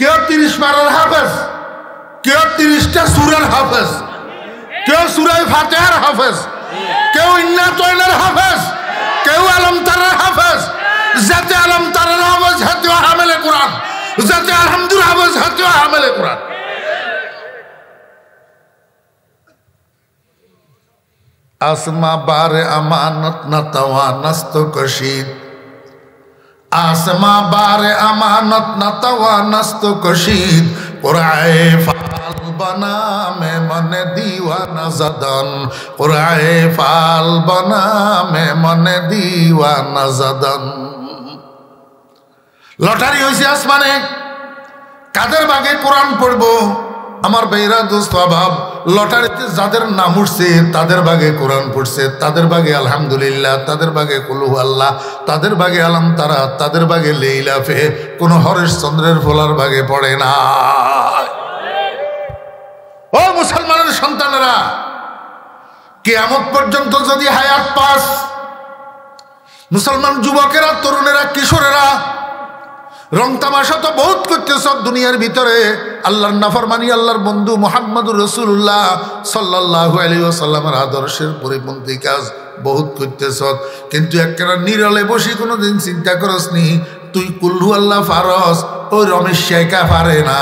কেউ 30 পারার হাফেজ, কেউ 30টা সূরার হাফেজ, কেউ সূরা ফাতিহার হাফেজ, কেউ ইন্না তয়নার হাফেজ, কেউ আলম তারার হাফেজ। যাতে আলম তারার হাফেজ হাতে হামেলে কোরআন, যাতে আলহামদুলিল্লাহ হাফেজ হাতে হামেলে কোরআন। आसमा बार अमानत न तवा नस्त कशीद, आसमा बार अमानत न तवा नस्त कशीद, कुराए फाल बना में मन दीवाना जदन, कुराए फाल बना में मन दीवाना जदन। लटारी হইছে আসমানে, কাদের ভাগে কোরআন পড়বো? আমার ভাইরা দোস্ত আবাব, লটারিতে যাদের নাম উঠছে তাদের ভাগে কোরআন পড়ছে, তাদের ভাগে আলহামদুলিল্লাহ, তাদের ভাগে কুলহু আল্লাহ, তাদের ভাগে আলম তারা, তাদের ভাগে লেইলাফে, কোন হরেশচন্দ্রের ফোলার ভাগে পড়ে না। ও মুসলমানের সন্তানেরা, কিয়ামত পর্যন্ত যদি হায়াত পাস, মুসলমান যুবকেরা, তরুণেরা, কিশোরেরা রং তামাশা তো বহুত করতেছ দুনিয়ার ভিতরে, আল্লাহর নাফরমানি, আল্লাহর বন্ধু মুহাম্মদুর রাসূলুল্লাহ সাল্লাল্লাহু আলাইহি ওয়াসাল্লামের আদর্শের পরিপন্থী কাজ বহুত করতেছ, কিন্তু একটা নিরলে বসে কোনোদিন চিন্তা করসনি তুই কুলহু আল্লাহ ফারস, ওই রমেশ শেখা পারে না,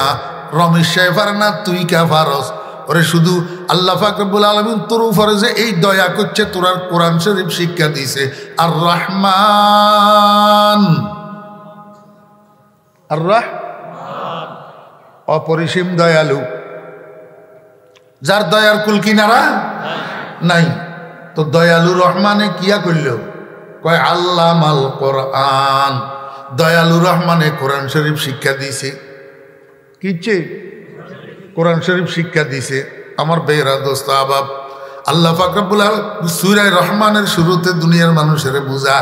রমেশ শেখ পারে না, তুই কা ফারস? ওরে শুধু আল্লাহ পাক রব্বুল আলামিন তোর উপরে যে এই দয়া করছে, তোর কোরআন শরীফ শিক্ষা দিয়েছে। আর রহমান আর অপরিসীম দয়ালু, যার দয়ার কুল কিনারা নাই। তো দয়ালু রহমানে কিয়া করল? কয় আল্লামাল কোরআন। দয়ালু রহমানে কোরআন শরীফ শিক্ষা দিছে। কিচ্ছে? কোরআন শরীফ শিক্ষা দিছে। আমার বেরা দোস্ত আবাব, আল্লাহ পাক রব্বুল আলামিন সূরা রহমানের শুরুতে দুনিয়ার মানুষেরা বুঝা,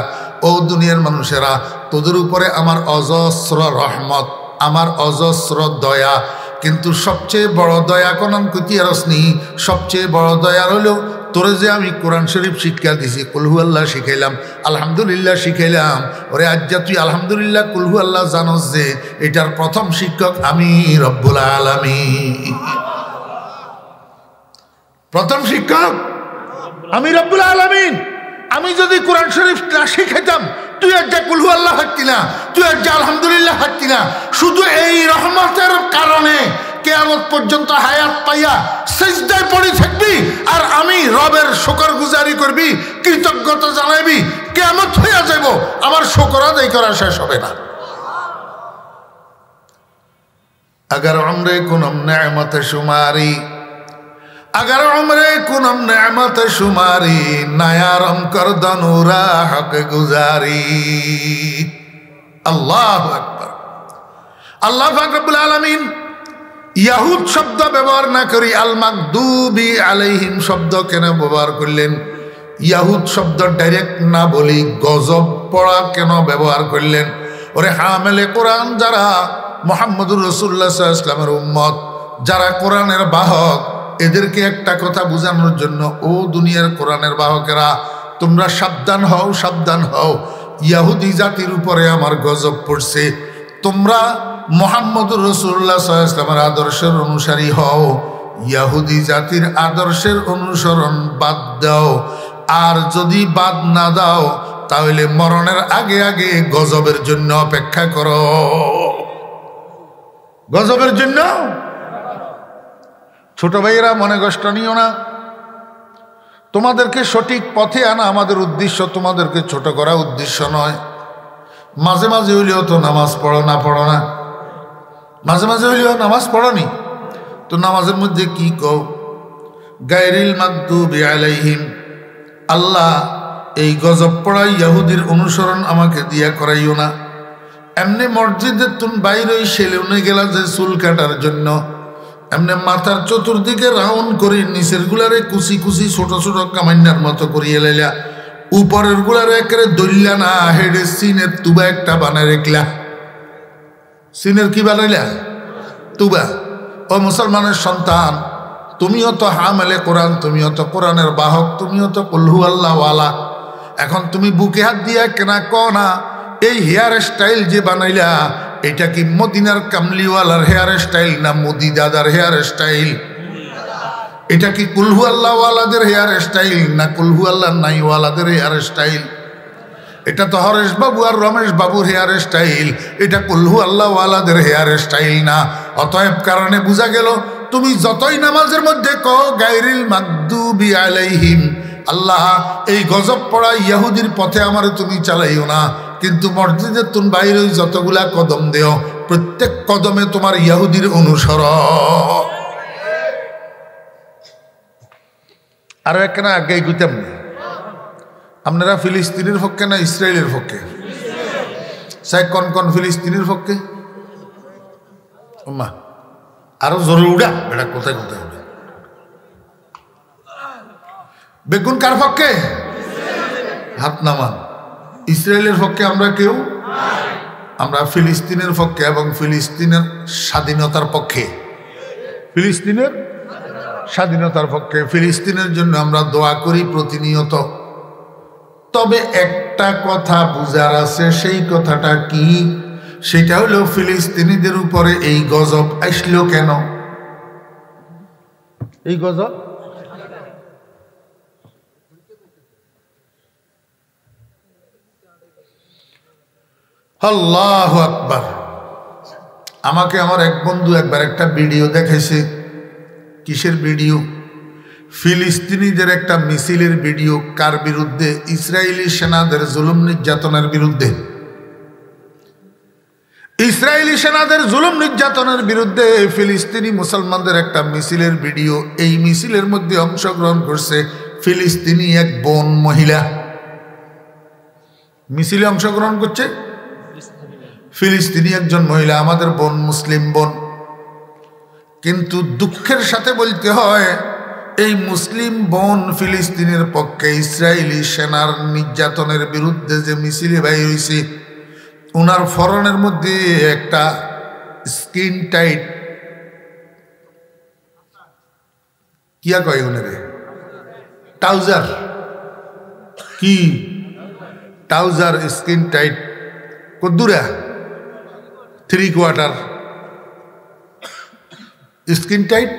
ও দুনিয়ার মানুষেরা, তোদের উপরে আমার অজস্র রহমত, আমার অজস্র দয়া, কিন্তু সবচেয়ে বড় দয়া কোন কুতিয়ারসনি, সবচেয়ে বড় দয়া হলো তোরে যে আমি কোরআন শরীফ শিক্ষা দিছি, কুলহু আল্লাহ শিখাইলাম, আলহামদুলিল্লাহ শিখাইলাম। ওরে আজ্জা তুই আলহামদুলিল্লাহ কুলহু আল্লাহ জানোস যে এটার প্রথম শিক্ষক আমি রব্বুল আলামিন। প্রথম শিক্ষক আমি রব্বুল আলামিন। আমি যদি কোরআন শরীফ না শিখাইতাম, তুই আজ্জা কুলহু আল্লাহ হাঁটতি না, তুই আজ্জা আলহামদুলিল্লাহ হাঁটতি না। শুধু এই রহমতের কারণে কিয়ামত পর্যন্ত হায়াত পাইয়া সিজদায় পড়ে থাকবি, আর আমি রবের শুকরগুজারি করবি, কৃতজ্ঞতা জানাইবি, কিয়ামত হইয়া যাব, আমার শুকর আদায় করা শেষ হবে না। अगर उम्रे कुनम नेमत शुमारी, अगर उम्रे कुनम नेमत शुमारी, नयारम कर दनूरा हक गुजारी। अल्लाहु अकबर। আল্লাহ পাক রব্বুল আলামিন ইয়াহুদ শব্দ ব্যবহার না করি আল মাগদুবি আলাইহিম শব্দ কেন ব্যবহার করলেন? ইয়াহুদ শব্দ ডাইরেক্ট না বলি গজব পড়া কেন ব্যবহার করলেন? ওরে হামেলে কোরআন যারা, মুহাম্মদুর রাসূলুল্লাহ সাল্লাল্লাহু আলাইহি ওয়াসাল্লামের উম্মত, যারা কোরআনের বাহক, এদেরকে একটা কথা বোঝানোর জন্য, ও দুনিয়ার কোরআনের বাহকেরা, তোমরা সাবধান হও, সাবধান হও, ইয়াহুদি জাতির উপরে আমার গজব পড়ছে। তোমরা মুহাম্মদুর রাসূলুল্লাহ সাল্লাল্লাহু আলাইহি ওয়াসাল্লামের আদর্শের অনুসারী হও, ইয়াহুদি জাতির আদর্শের অনুসরণ বাদ দাও। আর যদি বাদ না দাও, তাহলে মরণের আগে আগে গজবের জন্য অপেক্ষা করো। গজবের জন্য। ছোট ভাইয়েরা, মনে কষ্ট নিও না। তোমাদেরকে সঠিক পথে আনা আমাদের উদ্দেশ্য, তোমাদেরকে ছোট করা উদ্দেশ্য নয়। মাঝে মাঝে হইলেও তো নামাজ পড়ো না, পড়ো না? মাঝে মাঝে হইলেও নামাজ পড়নি তো নামাজের মধ্যে কি কও? গায়রিল মাগদুবি আলাইহিম। আল্লাহ এই গজব পড়া ইহুদির অনুসরণ আমাকে দিয়া করাইও না। এমনি মসজিদের তুন বাইরে সেলুনে গেলা যে চুল কাটার জন্য, এমনি মাথার চতুর্দিকে রাউন্ড করে নিচের গুলারে কুচি কুচি ছোট ছোট কামান্যার মতো করিয়ে লাইলা, উপরের গুলারে একেবারে দইলা না হেডে সিনের তুবা একটা বানায় রেখলা। সিনের কি বানাইলা? তুবা। ও মুসলমানের সন্তান, তুমিও তো হামেলে কোরআন, তুমিও তো কোরআনের বাহক, তুমিও তো কুলহু আল্লাহ ওয়ালা। এখন তুমি বুকে হাত দিয়া কেনা কও না, এই হেয়ার স্টাইল যে বানাইলা, এটা কি মদিনার কামলিওয়ালার হেয়ার স্টাইল না মোদি দাদার হেয়ার স্টাইল? এটা কি কুলহু আল্লাহ ওয়ালাদের হেয়ার স্টাইল না কুলহু আল্লাহ নাইওয়ালাদের হেয়ার স্টাইল? এটা তো হরেশ বাবু আর রমেশ বাবুর হেয়ার স্টাইল, এটা কুলহু আল্লাহ ওয়ালাদের হেয়ার স্টাইল না। অতএব কারণে বোঝা গেল, তুমি যতই নামাজের মধ্যে কও গায়রিল মাগদুবি আলাইহিম, আল্লাহ এই গজব পড়া ইহুদির পথে আমারে তুমি চালাইও না, কিন্তু মসজিদের তুন বাইরে যতগুলা কদম দেও, প্রত্যেক কদমে তোমার ইহুদির অনুসরণ। আরো একখানা আগে গুতাম না, আপনারা ফিলিস্তিনের পক্ষে না ইসরায়েলের পক্ষে? সাই কন কন ফিলিস্তিনের পক্ষে? মা আরো জোরে উড়া বেটা, কোথায় কোথায় উড়া। বেগুন কার পক্ষে? হাত নামান। ইসরায়েলের পক্ষে আমরা কেউ? আমরা ফিলিস্তিনের পক্ষে এবং ফিলিস্তিনের স্বাধীনতার পক্ষে। ফিলিস্তিনের স্বাধীনতার পক্ষে, ফিলিস্তিনের জন্য আমরা দোয়া করি প্রতিনিয়ত। তবে একটা কথা বুঝার আছে, সেই কথাটা কি? সেটা হলো ফিলিস্তিনিদের উপরে এই গজব আসলো কেন? এই গজব আল্লাহু আকবার। আমাকে আমার এক বন্ধু একবার একটা ভিডিও দেখাইছে। কিসের ভিডিও? ফিলিস্তিনিদের একটা মিছিলের ভিডিও। কার বিরুদ্ধে? ইসরায়েলি সেনাদের জুলুম নির্যাতনের বিরুদ্ধে। ইসরায়েলি সেনাদের জুলুম নির্যাতনের বিরুদ্ধে ফিলিস্তিনি মুসলমানদের একটা মিছিলের ভিডিও। এই মিছিলের মধ্যে অংশগ্রহণ করছে ফিলিস্তিনি এক বোন মহিলা। মিছিলে অংশগ্রহণ করছে ফিলিস্তিনি একজন মহিলা, আমাদের বোন, মুসলিম বোন। কিন্তু দুঃখের সাথে বলতে হয়, এই মুসলিম বোন ফিলিস্তিনের পক্ষে ইসরায়েলি সেনার নির্যাতনের বিরুদ্ধে যে মিছিলে বাইর হয়েছে, উনার ফরনের মধ্যে একটা স্কিন টাইট কিয়া কয় উনারে ট্রাউজার, কি ট্রাউজার স্কিন টাইট কদ্দুরা 3/4 স্কিন টাইট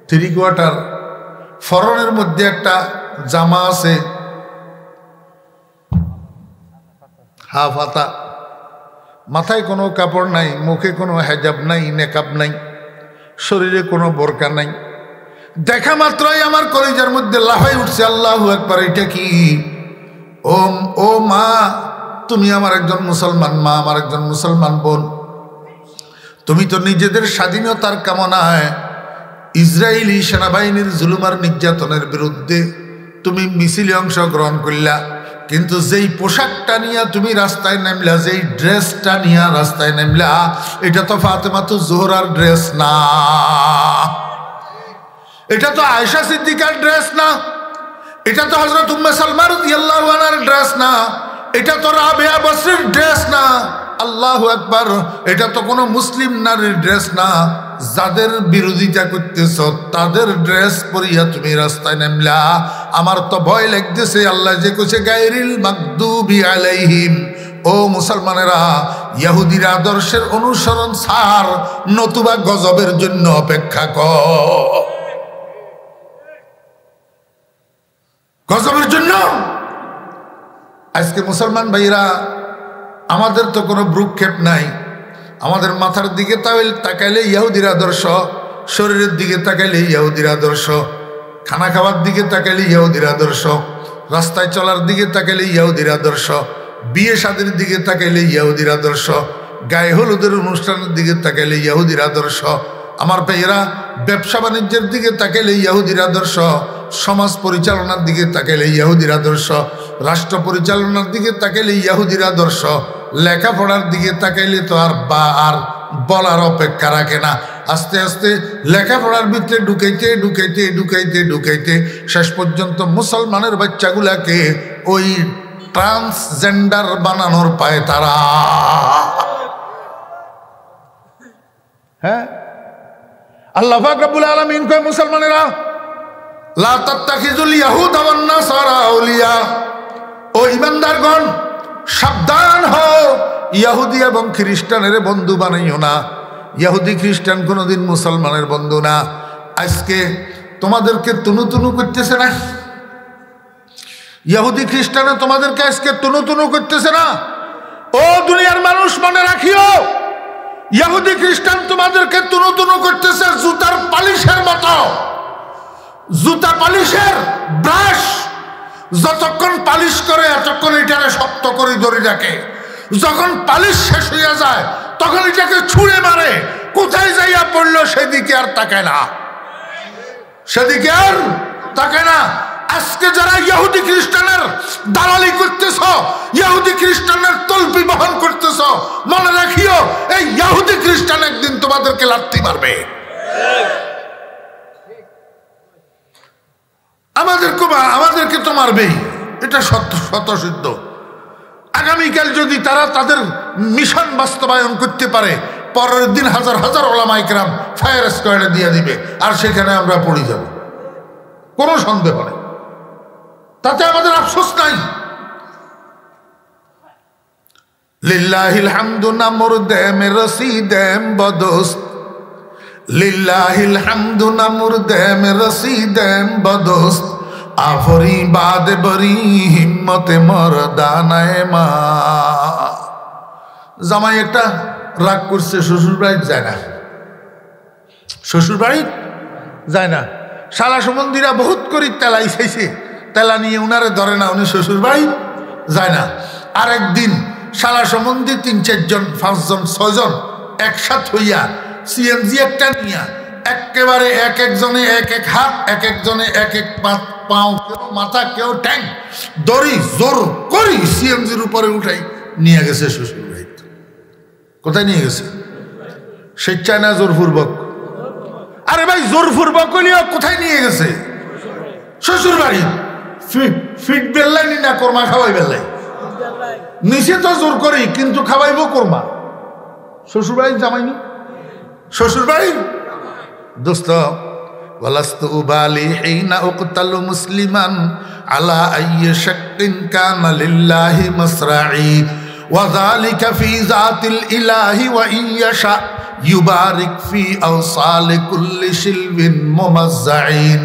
3/4 ফরনের মধ্যে একটা জামা আছে হাফ হাতা, মাথায় কোনো কাপড় নাই, মুখে কোনো হেজাব নাই, নেকাব নাই, শরীরে কোনো বোরকা নাই। দেখা মাত্রই আমার কলিজার মধ্যে লাফাই উঠছে, আল্লাহু আকবার, এটা কি? ও মা, তুমি আমার একজন মুসলমান মা, আমার একজন মুসলমান বোন, তুমি তো নিজেদের স্বাধীনতার কামনায় ইসরায়েলি সেনাবাহিনীর জুলুমার নির্যাতনের বিরুদ্ধে তুমি মিছিলে অংশগ্রহণ করলা, কিন্তু যেই পোশাকটা নিয়ে তুমি রাস্তায় নামলা, যেই ড্রেসটা নিয়ে রাস্তায় নামলা, এটা তো ফাতেমাতু জোহরার ড্রেস না, এটা তো আয়েশা সিদ্দিকার ড্রেস না, এটা তো হযরত উম্মে সালমা রাদিয়াল্লাহু আনহার ড্রেস না, এটা তো রাবিয়া বসরির ড্রেস না। আল্লাহু আকবার, এটা তো কোনো মুসলিম নারীর ড্রেস না। যাদের বিরোধিতা করতেছ তাদের ড্রেস পরিয়া তুমি রাস্তায় নামলা। আমার তো ভয় লাগতেছে, আল্লাহ যে কইছে গায়রিল মাগদুবি আলাইহিম, ও মুসলমানেরা, ইহুদির আদর্শের অনুসরণ ছাড়, নতুবা গজবের জন্য অপেক্ষা কর। গজবের জন্য আজকে মুসলমান ভাইরা, আমাদের তো কোনো ভ্রুক্ষেপ নাই, আমাদের মাথার দিকে তাকাইলে ইহুদির আদর্শ, শরীরের দিকে তাকাইলে ইহুদির আদর্শ, খানা খাওয়ার দিকে তাকাইলে ইহুদির আদর্শ, রাস্তায় চলার দিকে তাকাইলে ইহুদির আদর্শ, বিয়ে শাদীর দিকে তাকাইলে ইহুদির আদর্শ, গায়ে হলুদের অনুষ্ঠানের দিকে তাকাইলে ইহুদির আদর্শ। আমার ভাইয়েরা, ব্যবসা বাণিজ্যের দিকে তাকাইলে ইহুদির আদর্শ, সমাজ পরিচালনার দিকে তাকাইলে ইহুদির আদর্শ, রাষ্ট্র পরিচালনার দিকে তাকাইলে ইহুদির আদর্শ, লেখাপড়ার দিকে তাকাইলে তো আর বলার অপেক্ষা রাখে না। আস্তে আস্তে লেখাপড়ার ভিতরে ঢুকাইতে ঢুকাইতে ঢুকাইতে ঢুকাইতে শেষ পর্যন্ত মুসলমানের বাচ্চাগুলাকে ওই ট্রান্সজেন্ডার বানানোর পায় তারা। হ্যাঁ, আল্লাহ পাক রব্বুল আলামিন কয়, মুসলমানেরা, লা তাত্তাখিযুল ইয়াহুদা ওয়ান নাসারা আউলিয়া, ও ঈমানদারগণ, সাবধান হও, ইহুদি এবং খ্রিস্টানের বন্ধু বানাইও না। ইহুদি খ্রিস্টান কোনোদিন মুসলমানের বন্ধু না। আজকে তোমাদেরকে তুনু তুনু করতেছে না, ইহুদি খ্রিস্টানে তোমাদেরকে আজকে তুনু তুনু করতেছে না। ও দুনিয়ার মানুষ, মনে রাখিও, ইহুদি খ্রিস্টান তোমাদেরকে তুনু তুনু করতেছে জুতার পালিশের মতো। জুতা পালিশের ব্রাশ যতক্ষণ পালিশ করে এতক্ষণ এটাকে শক্ত করে ধরে রাখে, যখন পালিশ শেষ হইয়া যায় তখন এটাকে ছুঁড়ে মারে, কোথায় যাইয়া পড়লো সেদিকে আর তাকায় না, সেদিকে আর তাকায় না। আজকে যারা ইহুদি খ্রিস্টানের দালালি করতেছ, ইহুদি খ্রিস্টানের তলপি বহন করতেছ, মনে রাখিও, এই ইহুদি খ্রিস্টান একদিন তোমাদেরকে লাথি মারবে। আমাদেরকে তো মারবেই, এটা স্বতঃসিদ্ধ। আগামীকাল যদি তারা তাদের মিশন বাস্তবায়ন করতে পারে, পরের দিন হাজার হাজার ওলামায়ে কেরাম ফায়ার স্কোয়াডে দিয়ে দিবে, আর সেখানে আমরা পড়ে যাব, কোনো সন্দেহ নেই, তাতে আমাদের আফসোস নাই। লিল্লাহিল হামদু না মুরদেম রসিদেম বদোস্ত, লিল্লাহিল হামদু না মুরদেম রসিদেম বদোস্ত, আফরি বাদ বরি হিম্মতে মরদানায়ে মা। জামাই একটা রাগ করছে, শ্বশুর বাড়ি যায় না, শ্বশুর বাড়ি যায় না। শালা সম্বন্ধীরা বহুত করি তেলাই চাইছে, তেলা নিয়ে উনারে ধরে না, উনি শ্বশুর বাড়ি যায় না। আর একদিন শালা সম্বন্ধী 3-4 জন 5 জন 6 জন একসাথ হইয়া সিএনজি একটা নিয়া একেবারে এক একজনে এক এক হাত, এক একজনে এক এক পাও, কেউ মাথা, কেউ ট্যাং, দড়ি জোর করি সিএনজির উপরে উঠাই নিয়ে গেছে শ্বশুর বাড়ি। কোথায় নিয়ে গেছে? স্বেচ্ছায় না জোরপূর্বক? আরে ভাই জোরপূর্বক হইলেও কোথায় নিয়ে গেছে? শ্বশুর বাড়ি। ফিট বেল্লাই নি না কোরমা খাওয়াই বেল্লাই? নিচে তো জোর করি, কিন্তু খাওয়াইবো কোরমা। শ্বশুর বাড়ি জামাইনি, শ্বশুর বাড়ি। দোস্ত ওয়ালাস্তু উবালি হিনা উকতালু মুসলিমান আলা আইয়ি শাক্কিন কানা লিল্লাহি মাসরাঈ ওয়া যালিকা ফি যাতিল ইলাহি ওয়া ইয়শা ইউবারিক ফি আওসালি কুল্লি শিলবিন মুমাজ্জাইন।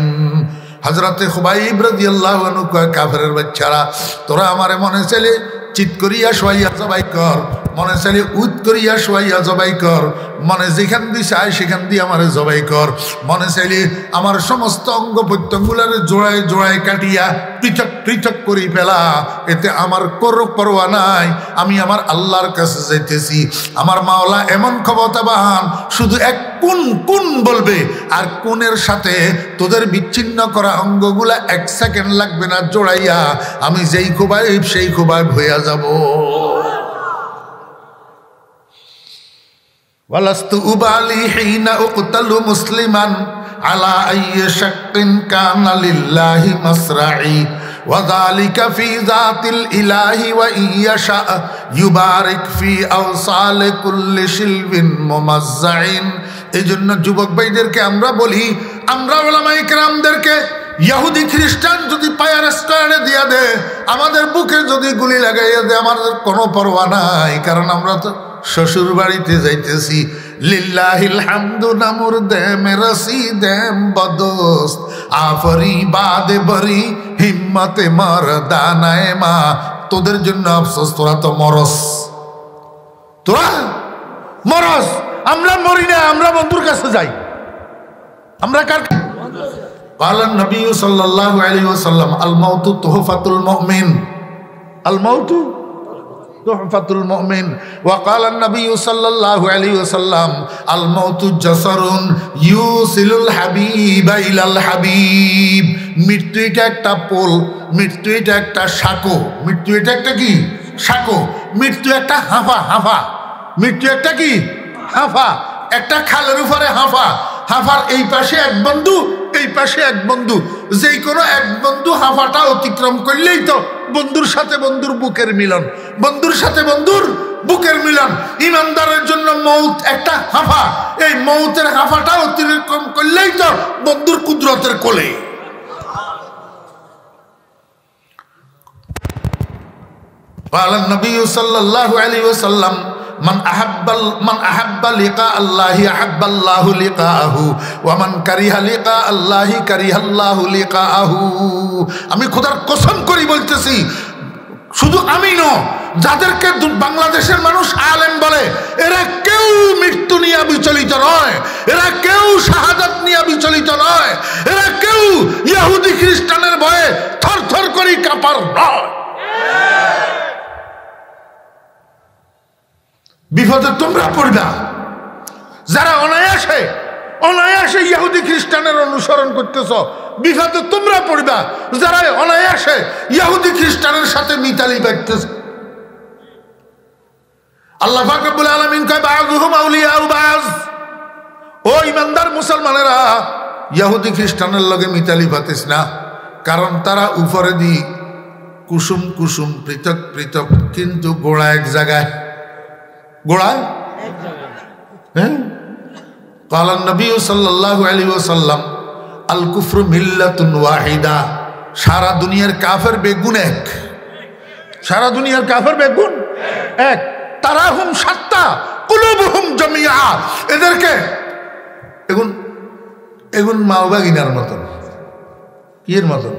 হযরতে খুবাইব রাদিয়াল্লাহু আনহু কয়, কাফেরের বাচ্চারা, তোরা আমারে মনে চাইলে চিত করিয়া শোয়াইয়া জবাই কর, মনে চাইলে উদ করিয়া শোয়াইয়া জবাই কর, মনে যেখান দিয়ে চাই সেখান দিয়ে আমারে জবাই কর, মনে চাইলে আমার সমস্ত অঙ্গ প্রত্যঙ্গগুলারে জোড়ায় জোড়ায় কাটিয়া পৃথক পৃথক করি ফেলা, এতে আমার কোনো পরোয়া নাই। আমি আমার আল্লাহর কাছে যাইতেছি। আমার মাওলা এমন ক্ষমতাবান, শুধু এক কোন কোন বলবে, আর কোনের সাথে তোদের বিচ্ছিন্ন করা অঙ্গগুলা 1 সেকেন্ড লাগবে না জোড়াইয়া, আমি যেই খুবাইব সেই খুবাইব হইয়া যাব। ওয়ালাস্তু উবালি হিনা উকতালু মুসলিমান আলা আইয়ি শাক্কিন কানা লিল্লাহি মাসরাঈ ওয়া যালিকা ফি যাতিল ইলাহি ওয়া ইয়শা ইউবারিক ফি আওসালি কুল্লি শিলবিন মুমাজ্জাইন। এইজন্য যুবক ভাইদেরকে আমরা বলি, আমরা উলামায়ে কেরামদেরকে ইহুদি খ্রিস্টান যদি পায়ার স্কোয়ারে দিয়া দে, আমাদের বুকে যদি গুলি লাগাইয়া দে, আমাদের কোনো পরোয়া নাই, কারণ আমরা তো শ্বশুর বাড়িতে যাইতেছি। লিল্লাহিল হামদু নামুর দেম রসিদেম বদোস্ত আফরি বাদে বরি হিম্মতে মরদানায়ে মা। তোদের জন্য আফসোস, তোরা তো মরস, তোরা মরস। আমরা মরি না, আমরা বন্ধুর কাছে যাই। আমরা কার? ক্বালা নবী সাল্লাল্লাহু আলাইহি ওয়াসাল্লাম আল মাউতু তুহফাতুল মুমিন, আল মাউতু তুহফাতুল মুমিন। ওয়া ক্বালা নবী সাল্লাল্লাহু আলাইহি ওয়াসাল্লাম আল মাউতু জাসরুন ইউসিলুল হাবিবা ইলাল হাবিব। মৃত্যু এটা একটা পোল, মৃত্যু এটা একটা সাঁকো, মৃত্যু এটা একটা কি সাঁকো, মৃত্যু একটা হাঁফা, হাঁফা, মৃত্যু একটা কি হাঁফা, একটা খালের উপরে হাঁফা, হাঁফার এই পাশে এক বন্ধু, এই পাশে এক বন্ধু, যেই কোনো এক বন্ধু হাঁফাটা অতিক্রম করলেই তো বন্ধুর সাথে বন্ধুর বুকের মিলন, বন্ধুর সাথে বন্ধুর বুকের মিলন। ইমানদারের জন্য মৌত একটা হাঁফা, এই মৌতের হাঁফাটা অতিক্রম করলেই তো বন্ধুর কুদরতের কোলে। قال النبي صلى الله عليه وسلم من أحب لقاء الله أحب الله لقاءه ومن كره لقاء الله كره الله لقاءه। আমি খোদার কসম করি বলতেছি, শুধু আমি নয়, যাদেরকে বাংলাদেশের মানুষ আলেম বলে, এরা কেউ মৃত্যু নিয়ে বিচলিত নয়, এরা কেউ শাহাদাত নিয়ে বিচলিত নয়, এরা কেউ ইহুদি খ্রিস্টানের ভয়ে থরথর করি কাঁপার নয়। বিপদে তোমরা পড়বা যারা অনায়াসে অনায়াসে ইহুদি খ্রিস্টানের অনুসরণ করতেছ, বিপদে তোমরা পড়বা যারা অনায়াসে ইহুদি খ্রিস্টানের সাথে মিতালি বাঁধতেছ। আল্লাহ পাক রব্বুল আলামিন কয় বাযুহুম আউলিয়াউ বায। ও ইমানদার মুসলমানেরা, ইহুদি খ্রিস্টানের লগে মিতালি বাঁধিস না, কারণ তারা উপরে দি কুসুম কুসুম পৃথক পৃথক, কিন্তু গোড়া এক জায়গায়, গোড়ায়। হ্যাঁ, ক্বালা নবী সাল্লাল্লাহু আলাইহি ওয়াসাল্লাম আল কুফরু মিল্লাতুন ওয়াহিদা। সারা দুনিয়ার কাফের বেগুন এক, সারা দুনিয়ার কাফের বেগুন এক। তারাহুম শাত্তা কুলুবুহুম জামিআ। এদেরকে এগুন এগুন মাওবাগিনার মতন, কিয়ের মতন?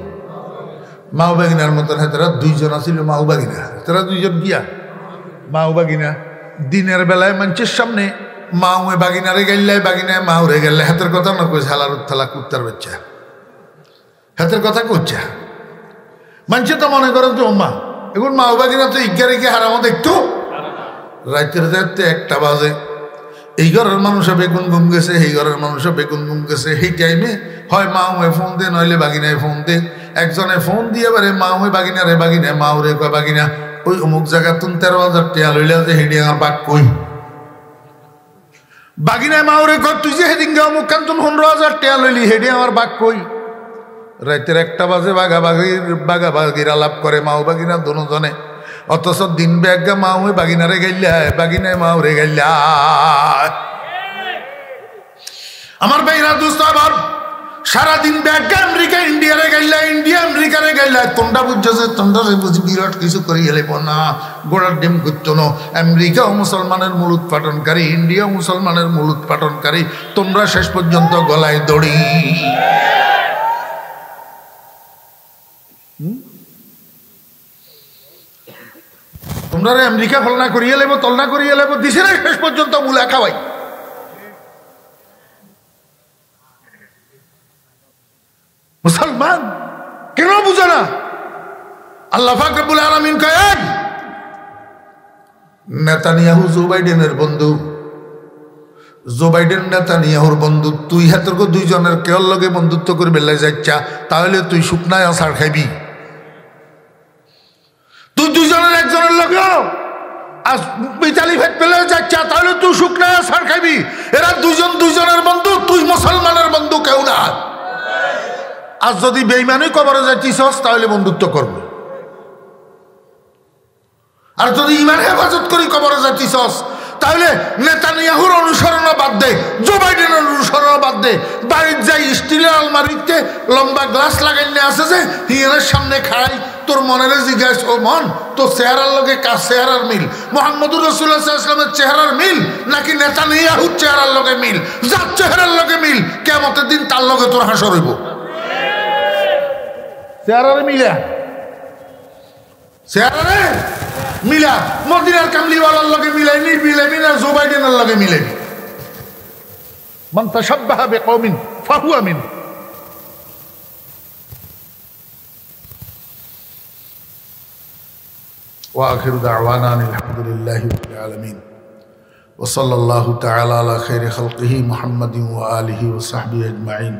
মাওবাগিনার মতন। হ্যাঁ, তারা দুইজন আছিল মাওবাগিনা, তারা দুইজন গিয়া মাওবাগিনা। দিনের বেলায় মানুষের সামনে মাউয়ে বাগিনারে গেল্লাই, বাগিনায় মাউরে গেলে হাতের কথা না কই, হালার থালা কুত্তার বাচ্চা হাতের কথা করছে। মানুষে তো মনে করেন তো মা এখন মাও বাগিনা তো ইজ্ঞারে গিয়ে হারামো দেখতো রাতের যাতে 1টা বাজে, এই ঘরের মানুষে বেগুন ঘুম গেছে, এই ঘরের মানুষে বেগুন ঘুম গেছে। সেই টাইমে হয় মা হয়ে ফোন দে, নইলে বাগিনায় ফোন দে। একজনে ফোন দিয়ে বারে মা হয়ে বাগিনা রে বাগিনা, মা রে কয় বাগিনা ওই অমুক জায়গা তুমি 13,000 টাকা লইলে যে হেডি আমার বাঘ কই। বাগিনায় মা রে কয় তুই যে সেদিন গে অমুক কান তুমি 15,000 টাকা লইলি, হেডি আমার বাঘ কই। রাতের 1টা বাজে বাগাবাগির আলাপ করে মা ও বাগিনা দোনোজনে। অথচ দিন ব্যাগা মা হয়ে বাগিনারে গাইলা, বাগিনায় মা রে গাইলা। আমার ভাইরা দোস্ত, আবার সারাদিন ব্যাগা আমেরিকা ইন্ডিয়ারে গাইলা, ইন্ডিয়া আমেরিকারে গাইলা। তোমরা বুঝছে, তোমরা বুঝি বিরাট কিছু করে গেলেব না, গোড়ার ডিম করতো না। আমেরিকাও মুসলমানের মূল উৎপাদনকারী, ইন্ডিয়াও মুসলমানের মূল উৎপাদনকারী। তোমরা শেষ পর্যন্ত গলায় দড়ি। তোমরা আমেরিকা ফলনা করিয়ে লেব, তলনা করিয়ে লেব, দিছে না শেষ পর্যন্ত মূলা খাওয়াই। মুসলমান কেন বুঝে না? আল্লাহ পাক রব্বুল আলামিন কয়েন নেতানিয়াহু জো বাইডেনের বন্ধু, জো বাইডেন নেতানিয়াহুর বন্ধু। তুই হাতের দুইজনের কেউ লগে বন্ধুত্ব করে বেলায় যাচ্ছা, তাহলে তুই শুকনায় আছাড় খাইবি। তুই দুইজনের একজনের লগে মিতালি ভেদ পেলে যাচ্ছা, তাহলে তুই শুকনায় আছাড় খাইবি। এরা দুইজনের বন্ধু, তুই মুসলমানের বন্ধু কেউ না। আর যদি বেঈমানই কবরে যাচ্ছিস তাহলে বন্ধুত্ব করবে, আর যদি ইমান হেফাজত করি কবরে যাচ্ছিস তাহলে নেতানিয়াহুর অনুসরণ বাদ দে, জো বাইডেনের অনুসরণ বাদ দে। বাড়ির যাই স্টিলের আলমারিতে লম্বা গ্লাস লাগাইলে আছে যে হিয়ানের সামনে খাই, তোর মনের জিজ্ঞাস ও মন তোর চেহারার লগে কার চেহারার মিল? মুহাম্মদুর রাসূলুল্লাহ সাল্লাল্লাহু আলাইহি ওয়াসাল্লামের চেহারার মিল নাকি নেতানিয়াহুর চেহারার লগে মিল? যার চেহারার লগে মিল, কিয়ামতের দিন তার লগে তোর হাসর হইব। চেহারারে মিলা, চেহারারে মিলা। মদিনার কামলিওয়ালার লগে মিলাইনি, মিলাইবি না জো বাইডেনের লগে মিলাইবি। মান তাশাব্বাহা বিকওমিন ফাহুয়া মিন। ওয়া আখিরু দাওয়ানা আলহামদুলিল্লাহি রাব্বিল আলামিন ওয়া সাল্লাল্লাহু তাআলা আলা খাইরি খালকিহি মুহাম্মাদিন ওয়া আলিহি ওয়া সাহবিহি আজমাইন।